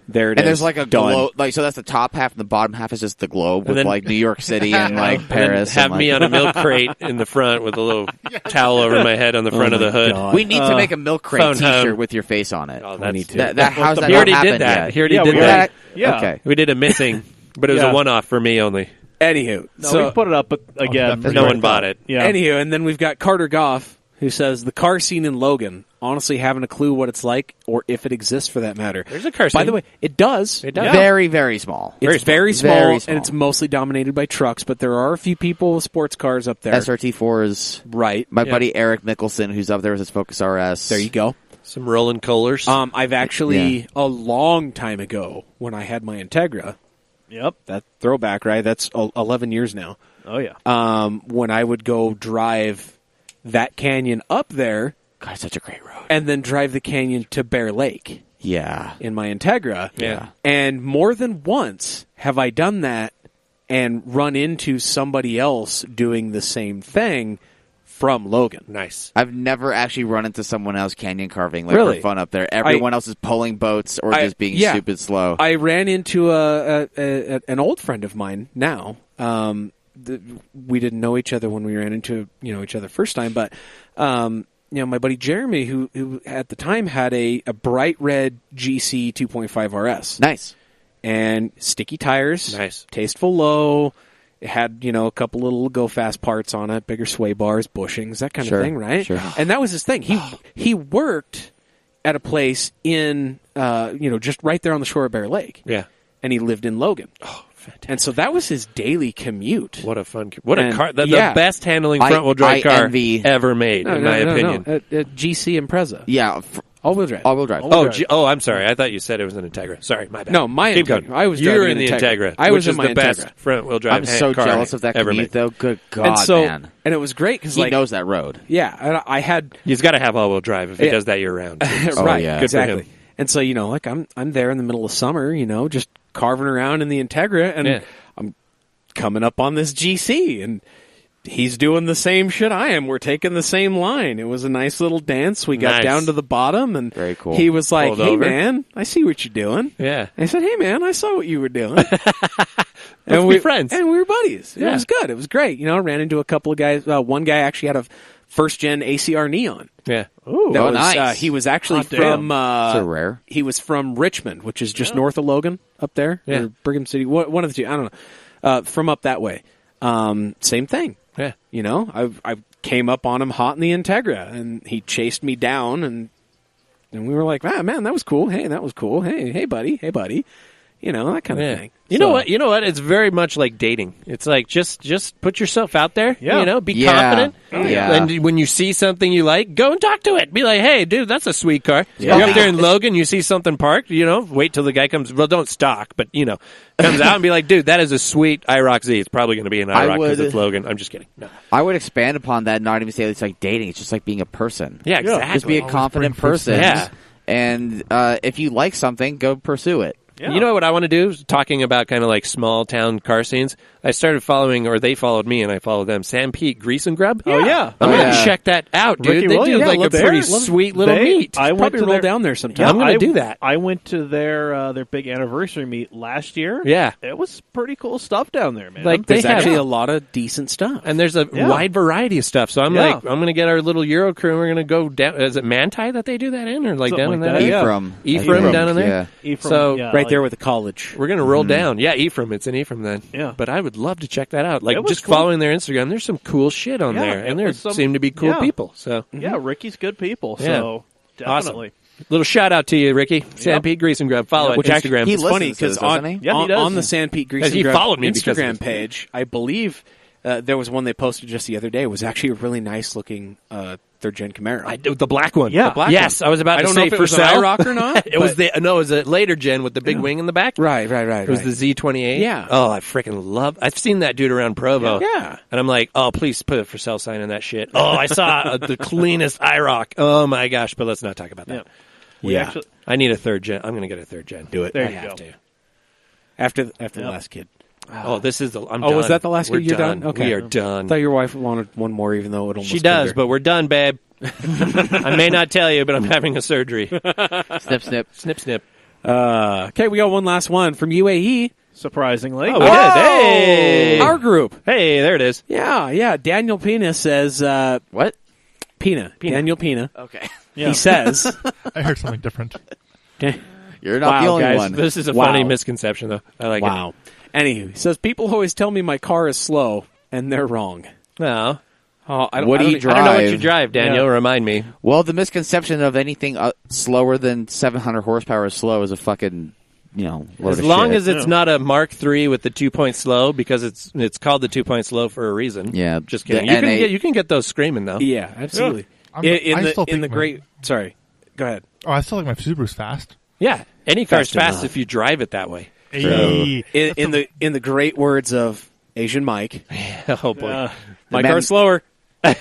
There it is.
And there's like a
Done.
globe, like so that's the top half, and the bottom half is just the globe with
then-
like New York City and like
And
Paris.
have
and,
me
like,
on a milk crate in the front with a little towel over my head on the front of the hood.
God.
We need to make a milk crate
phone
T-shirt
home.
with your face on it.
Oh,
We
that's,
need to.
How's that
he
not
already
happened
did that.
yet?
He already
Yeah,
did
we
that.
Yeah.
Okay.
We did a missing, but it was
Yeah.
a one-off for me only.
Anywho,
No,
so
we put it up, but again,
that's
No
right.
one bought it.
yeah.
anywho, and then we've got Carter Goff, who says the car scene in Logan. Honestly, haven't a clue what it's like, or if it exists for that matter.
There's a car
By
scene.
the way, it does.
It does.
Yeah.
Very, very small.
It's very small,
Very small.
and it's mostly dominated by trucks. But there are a few people with sports cars up there.
SRT4s.
Right.
My
Yeah.
buddy Eric Mickelson, who's up there with his Focus RS.
There you go.
Some rolling Kohlers.
I've actually a long time ago when I had my Integra.
Yep.
That throwback, right? That's 11 years now.
Oh yeah.
When I would go drive that canyon up there
God, such a great road.
and then drive the canyon to Bear Lake
Yeah.
in my Integra.
Yeah.
And more than once have I done that and run into somebody else doing the same thing from Logan.
Nice.
I've never actually run into someone else canyon carving like
Really?
for fun up there. Everyone else is pulling boats or just being
yeah.
stupid slow.
I ran into an old friend of mine now. We didn't know each other when we ran into each other first time, but my buddy Jeremy, who at the time had a bright red GC 2.5 RS,
Nice.
and sticky tires,
Nice.
tasteful low, It had, a couple little go-fast parts on it, bigger sway bars, bushings, that kind
Sure,
of thing, right?
sure.
And that was his thing. He worked at a place in, just right there on the shore of Bear Lake.
Yeah.
And he lived in Logan.
Oh, fantastic.
And so that was his daily commute.
What a fun, what a
And,
car, the
yeah.
best handling front-wheel drive
I
car
envy-
ever made, in my opinion.
GC Impreza.
Yeah,
All-wheel drive.
all-wheel drive.
Oh, I'm sorry. I thought you said it was an Integra. Sorry, my bad.
No, my
Keep
Integra.
going.
I was
You're
driving
in the
an Integra.
Integra,
I was
which
in
is
my
the best
Integra.
front-wheel drive
I'm so
car
jealous of that
ever
commute,
made.
though. Good God,
And so,
man.
and it was great because
He knows that road.
Yeah, and I had
He's got to have all-wheel drive if he
Yeah.
does that year-round.
Oh,
right,
yeah.
Good for
exactly.
him.
And so I'm there in the middle of summer, just carving around in the Integra, and
Yeah.
I'm coming up on this GC, and he's doing the same shit I am. We're taking the same line. It was a nice little dance. We got
Nice.
down to the bottom, and
Very cool.
he was like,
Pulled
"Hey,
over.
man, I see what you're doing."
Yeah.
I said, "Hey, man, I saw what you were doing."
Let's be friends.
And we were buddies. It
Yeah.
was good. It was great. I ran into a couple of guys. One guy actually had a first-gen ACR Neon.
Yeah.
Ooh.
That
Oh,
was,
nice.
he was actually
Hot damn.
from
So rare.
He was from Richmond, which is just north of Logan, up there.
Yeah.
Or Brigham City, one of the two. I don't know. From up that way. Same thing.
Yeah.
I came up on him hot in the Integra, and he chased me down, and we were like, man, that was cool. Hey, that was cool. Hey, buddy. Hey, buddy. That kind of
Yeah.
thing.
You know what? It's very much like dating. It's like just put yourself out there.
Yeah.
Be
Yeah.
confident.
Oh, yeah.
And when you see something you like, go and talk to it. Be like, hey, dude, that's a sweet car.
Yeah.
You're up there in Logan, you see something parked. Wait till the guy comes. Well, don't stalk, but comes out and be like, dude, that is a sweet IROC Z. It's probably going to be an IROC because it's Logan. I'm just kidding. No.
I would expand upon that, not even say it's like dating. It's just like being a person.
Yeah, exactly.
Just be a
Always
confident
bring
person.
Yeah.
And if you like something, go pursue it.
Yeah.
You know what I want to do? Talking about kind of like small town car scenes. I started following, or they followed me, and I followed them. Sam Pete Grease and Grub.
Oh, yeah.
I'm
Oh,
gonna
yeah.
check that out, dude.
Ricky
they
Williams.
do
Yeah,
like a
look there.
pretty
Look,
sweet little meet.
I went
Probably
to
roll
their,
down there sometime.
I'm gonna do that.
I went to their big anniversary meet last year.
Yeah.
It was pretty cool stuff down there, man.
Like,
There's
they have-
actually a lot of decent stuff.
And there's a
Yeah.
wide variety of stuff. So I'm
Yeah.
like, I'm going to get our little Euro crew and we're going to go down. Is it Manti that they do that in? Or like
Something
down in
like
that
that,
area?
yeah.
Ephraim down in there?
Yeah.
Ephraim,
so,
yeah,
right
like-
there with the college.
We're going to roll down. Yeah, Ephraim. It's in Ephraim then.
Yeah.
But I would love to check that out. Like,
It was
just
cool.
following their Instagram, there's some cool shit on
Yeah,
there.
it
And there
was some-
seem to be cool
yeah.
people. So,
Yeah, Ricky's good people,
Yeah.
so definitely.
little shout out to you, Ricky. Sam Pete Grease and Grub. Follow
Which
it
actually-
Instagram.
he
It's
listens
funny
to
because
this, doesn't he?
Yeah, he does.
on the San Pete Grease
Because he
and Grub
followed me because of
Instagram
this.
page, I believe there was one they posted just the other day. It was actually a really nice looking third gen Camaro.
The black one.
Yeah.
The black yes,
one.
I was about
I
to
don't
say
know if it
for
was an
sale.
IROC or not,
it was
but-
it was a later gen with the big wing in the back.
Right.
It was the Z28.
Yeah.
Oh, I freaking love. I've seen that dude around Provo.
Yeah.
And I'm like, oh, please put a for sale sign on that shit. Oh, I saw the cleanest IROC. Oh my gosh! But let's not talk about that.
Yeah. We
Yeah.
actually,
I need a third gen. I'm going to get a third gen.
Do it.
there
I
you
have
go.
to.
After the
Yep.
last kid.
Oh, this is the. I'm
Oh,
done.
was that the last
We're
kid you're done? Okay.
We are done.
I thought your wife wanted one more, even though it almost
She does,
killed
but we're done, babe. I may not tell you, but I'm having a surgery.
Snip, snip.
Snip, snip.
her. Okay, we got one last one from UAE.
Surprisingly.
Oh, we did. Hey.
Our group.
Hey, there it is.
Yeah. Daniel Pina says,
What?
Pina. Daniel Pina.
Okay.
Yeah.
He says,
I heard something different.
You're not the
Wow,
only
guys.
one.
This is a
Wow.
funny misconception, though. I like it.
wow. Anywho, he says, people always tell me my car is slow, and they're wrong.
No.
Oh, I don't,
What do
I
you
don't-
I don't know what you
Drive.
drive, Daniel.
Yeah.
Remind me.
Well, the misconception of anything slower than 700 horsepower is slow is a fucking, load
As
of
long
shit.
as it's not a Mark III with the 2-point slow, because it's called the 2-point slow for a reason.
Yeah,
Just kidding.
the NA
You can get those screaming though.
Yeah, absolutely.
I'm-
In
I still
the
think my-
great... Sorry. Go ahead.
Oh, I still like my Subaru's fast.
Yeah. Any car's
Fast
fast
enough.
if you drive it that way.
Hey.
In the great words of Asian Mike,
Oh boy.
my
man-
car's slower.
the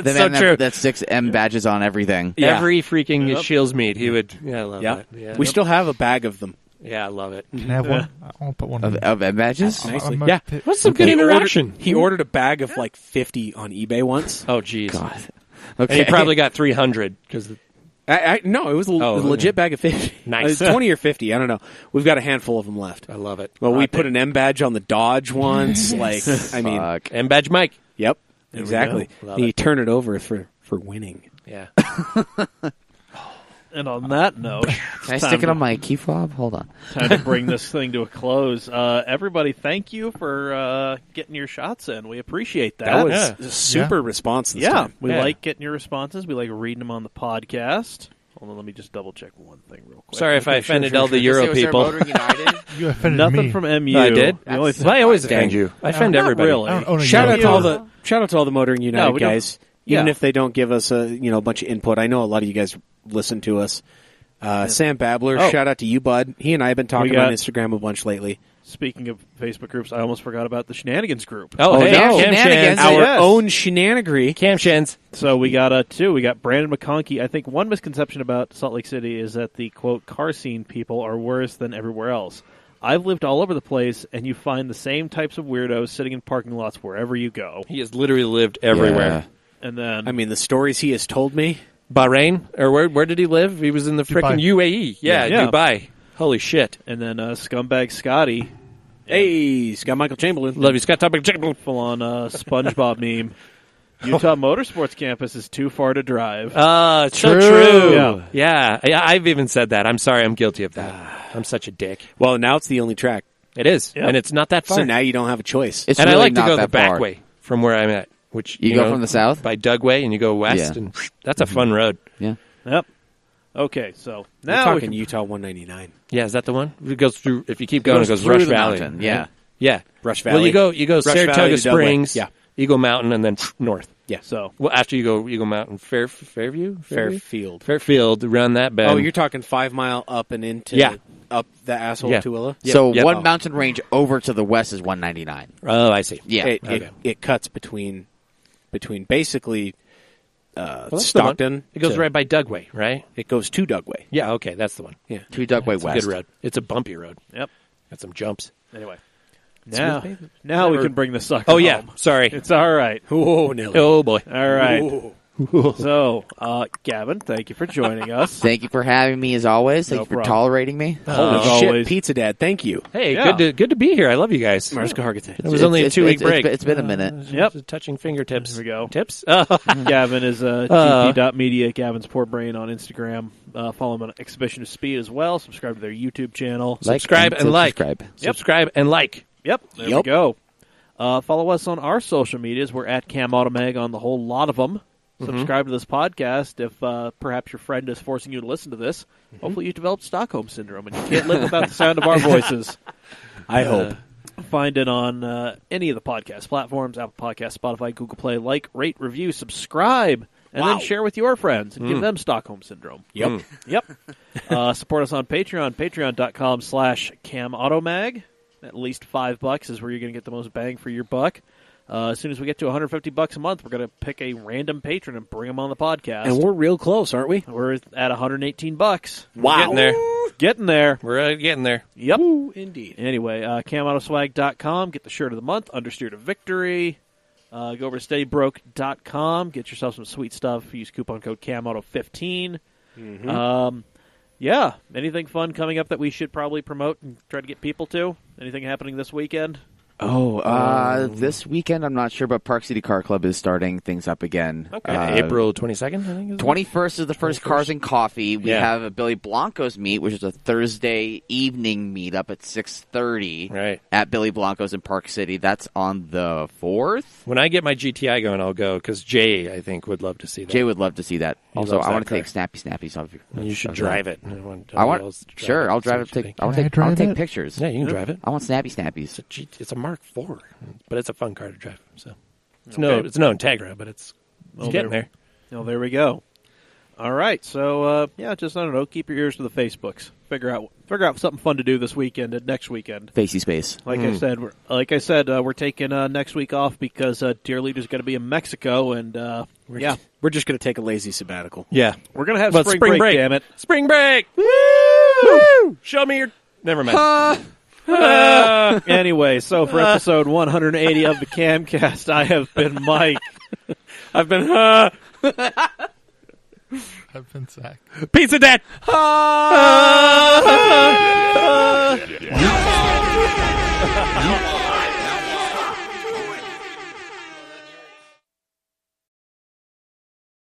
so
man
true.
that 6M badges on everything.
Yeah.
Every freaking Shields meet, he would. Yeah, I love
Yeah.
that. Yeah.
We still have a bag of them.
Yeah, I love it.
Can I have one? I want to put one
Of,
in.
of M badges?
I'm-
nicely.
I'm
Yeah.
gonna-
What's some good
He
interaction?
He ordered a bag of like 50 on eBay once.
Oh, jeez.
God.
And
Okay.
he probably got 300 because
No, it was a
Oh,
legit bag of 50.
Nice.
20 or 50. I don't know. We've got a handful of them left.
I love it.
Well, we put an M badge on the Dodge once. Like, I mean,
Fuck.
M badge Mike.
yep,
we
exactly.
go. Love
You
it.
turn it over for winning.
Yeah.
And on that note,
Can I stick it on my key fob? Hold on.
time to bring this thing to a close. Everybody, thank you for getting your shots in. We appreciate that.
That was
Yeah.
a super response this
yeah,
time.
we
Yeah.
like getting your responses. We like reading them on the podcast. Hold on, let me just double check one thing real quick.
Sorry if I offended all the Euro
Was there
people.
Motoring United?
You offended
Nothing
me.
from MU.
I did.
The only thing,
I always offend you. I offend
Not
everybody.
really.
I don't own a
Shout
Euro
out to
car.
all the Motoring United
we don't-
guys. Even
yeah.
if they don't give us a bunch of input, I know a lot of you guys listen to us. Sam Babler,
Oh.
shout out to you, bud. He and I have been talking
We got-
on Instagram a bunch lately.
Speaking of Facebook groups, I almost forgot about the Shenanigans group.
Oh, hey,
yeah,
Cam
shenanigans.
Shans.
Our
yes.
own shenanigans.
Cam Shans.
So we got two. We got Brandon McConkey. I think one misconception about Salt Lake City is that the, quote, car scene people are worse than everywhere else. I've lived all over the place, and you find the same types of weirdos sitting in parking lots wherever you go.
He has literally lived everywhere.
And then,
I mean, the stories he has told me.
Bahrain? Or where did he live? He was in the
Dubai.
freaking UAE. Yeah,
Yeah.
Dubai. Holy shit.
Scumbag Scotty,
Hey, Scott Michael Chamberlain.
Love you, Scott Topic.
full on SpongeBob meme. Utah Motorsports Campus is too far to drive.
It's so
True.
true. Yeah, I've even said that. I'm sorry, I'm guilty of that. I'm such a dick.
Well, now it's the only track,
It is,
Yep.
and it's not that far.
so now you don't have a choice.
It's
and
really
I like to
not
go the
that
back
far.
way from where I'm at, which
You go from the south?
by Dugway, and you go west,
Yeah.
and that's a fun road.
Yeah.
Yep. Okay, so
We're
now we
talking
can,
Utah 199.
Yeah, is that the one? It goes through. If you keep going, it goes
through
Rush
the
Valley.
mountain, yeah.
yeah.
Rush
Well,
Valley.
you go
Rush Valley
Saratoga
to Dugway.
Springs,
Yeah.
Eagle Mountain, and then north.
so
Well, after you go Eagle Mountain, Fairview,
Fairfield.
around that bend.
Oh, you're talking 5 mile up and into
Yeah.
up the asshole
Yeah.
to Tooele?
So
Yep.
one mountain range over to the west is 199.
Oh, I see.
Yeah.
It cuts between basically
Well, that's the one.
Stockton.
It goes
to-
right by Dugway, right?
It goes to Dugway.
Yeah. Okay, that's the one.
Yeah.
To Dugway
It's a
West.
good road. It's a bumpy road.
Yep.
Got some jumps.
Anyway,
Smooth pavement.
now we can bring the sucker.
Oh yeah.
home.
Sorry.
It's all right.
Oh, Nelly.
Oh boy.
All right.
Ooh.
So, Gavin, thank you for joining us.
Thank you for having me as always. Thank
No
you for
problem.
tolerating me.
Holy
As
shit,
always.
Pizza Dad, thank you.
Hey,
Yeah.
good to be here. I love you guys.
Mariska Hargitay.
It was only a 2-week
it's
break.
it's been a minute.
Yep.
Touching fingertips.
Here we go.
Tips.
Gavin is GP.media, Gavin's Poor Brain on Instagram. Follow him on Exhibition of Speed as well. Subscribe to their YouTube channel.
Subscribe and like.
Subscribe.
Subscribe and like.
Yep, there we
Yep.
go. Follow us on our social medias. We're at Cam Automag on the whole lot of them. Subscribe to this podcast if perhaps your friend is forcing you to listen to this. Hopefully you developed Stockholm Syndrome and you can't live without the sound of our voices.
I hope.
Find it on any of the podcast platforms, Apple Podcasts, Spotify, Google Play. Like, rate, review, subscribe, and then share with your friends and give them Stockholm Syndrome.
Yep.
Yep. Support us on Patreon, patreon.com/CamAutomag. At least $5 is where you're going to get the most bang for your buck. As soon as we get to $150 a month, we're going to pick a random patron and bring them on the podcast.
And we're real close, aren't we?
We're at $118.
Wow.
Getting there.
Getting there.
We're getting there.
Yep.
Indeed.
Anyway, CamAutoSwag.com. Get the shirt of the month, Understeer to Victory. Go over to SteadyBroke.com. Get yourself some sweet stuff. Use coupon code CamAuto15. Yeah. Anything fun coming up that we should probably promote and try to get people to? Anything happening this weekend?
This weekend, I'm not sure, but Park City Car Club is starting things up again.
Okay. April 22nd, I think.
21st is the first Cars and Coffee. We
Yeah.
have a Billy Blanco's meet, which is a Thursday evening meetup at 6:30
Right.
at Billy Blanco's in Park City. That's on the 4th.
When I get my GTI going, I'll go because Jay, I think, would love to see that.
Jay would love to see that. Also,
loves
I
that
want to
car.
take snappies off your.
You should
of
drive
that.
it. I want.
I want.
everybody else to drive
Sure,
it.
I'll
See
drive
what
it.
you
Take,
think.
I want
Can I
to take. I want
drive
to take
it?
pictures.
Yeah, you can drive it.
I want snappy snappies.
It's a Mark IV, but it's a fun car to drive. So it's
Okay.
it's no Integra, but it's getting there.
Oh, there we go. All right. So, just, I don't know, keep your ears to the Facebooks. Figure out something fun to do this weekend and next weekend.
Facey space.
Like I said, we're taking next week off because Dear Leader's going to be in Mexico, and
We're just going to take a lazy sabbatical.
Yeah.
we're going to have
Well,
spring break. Damn it!
Spring break. Woo! Show me your. Never mind.
Anyway, so for episode 180 of the Camcast, I have been Mike.
I've been
I've been Zach.
Pizza Dad.
You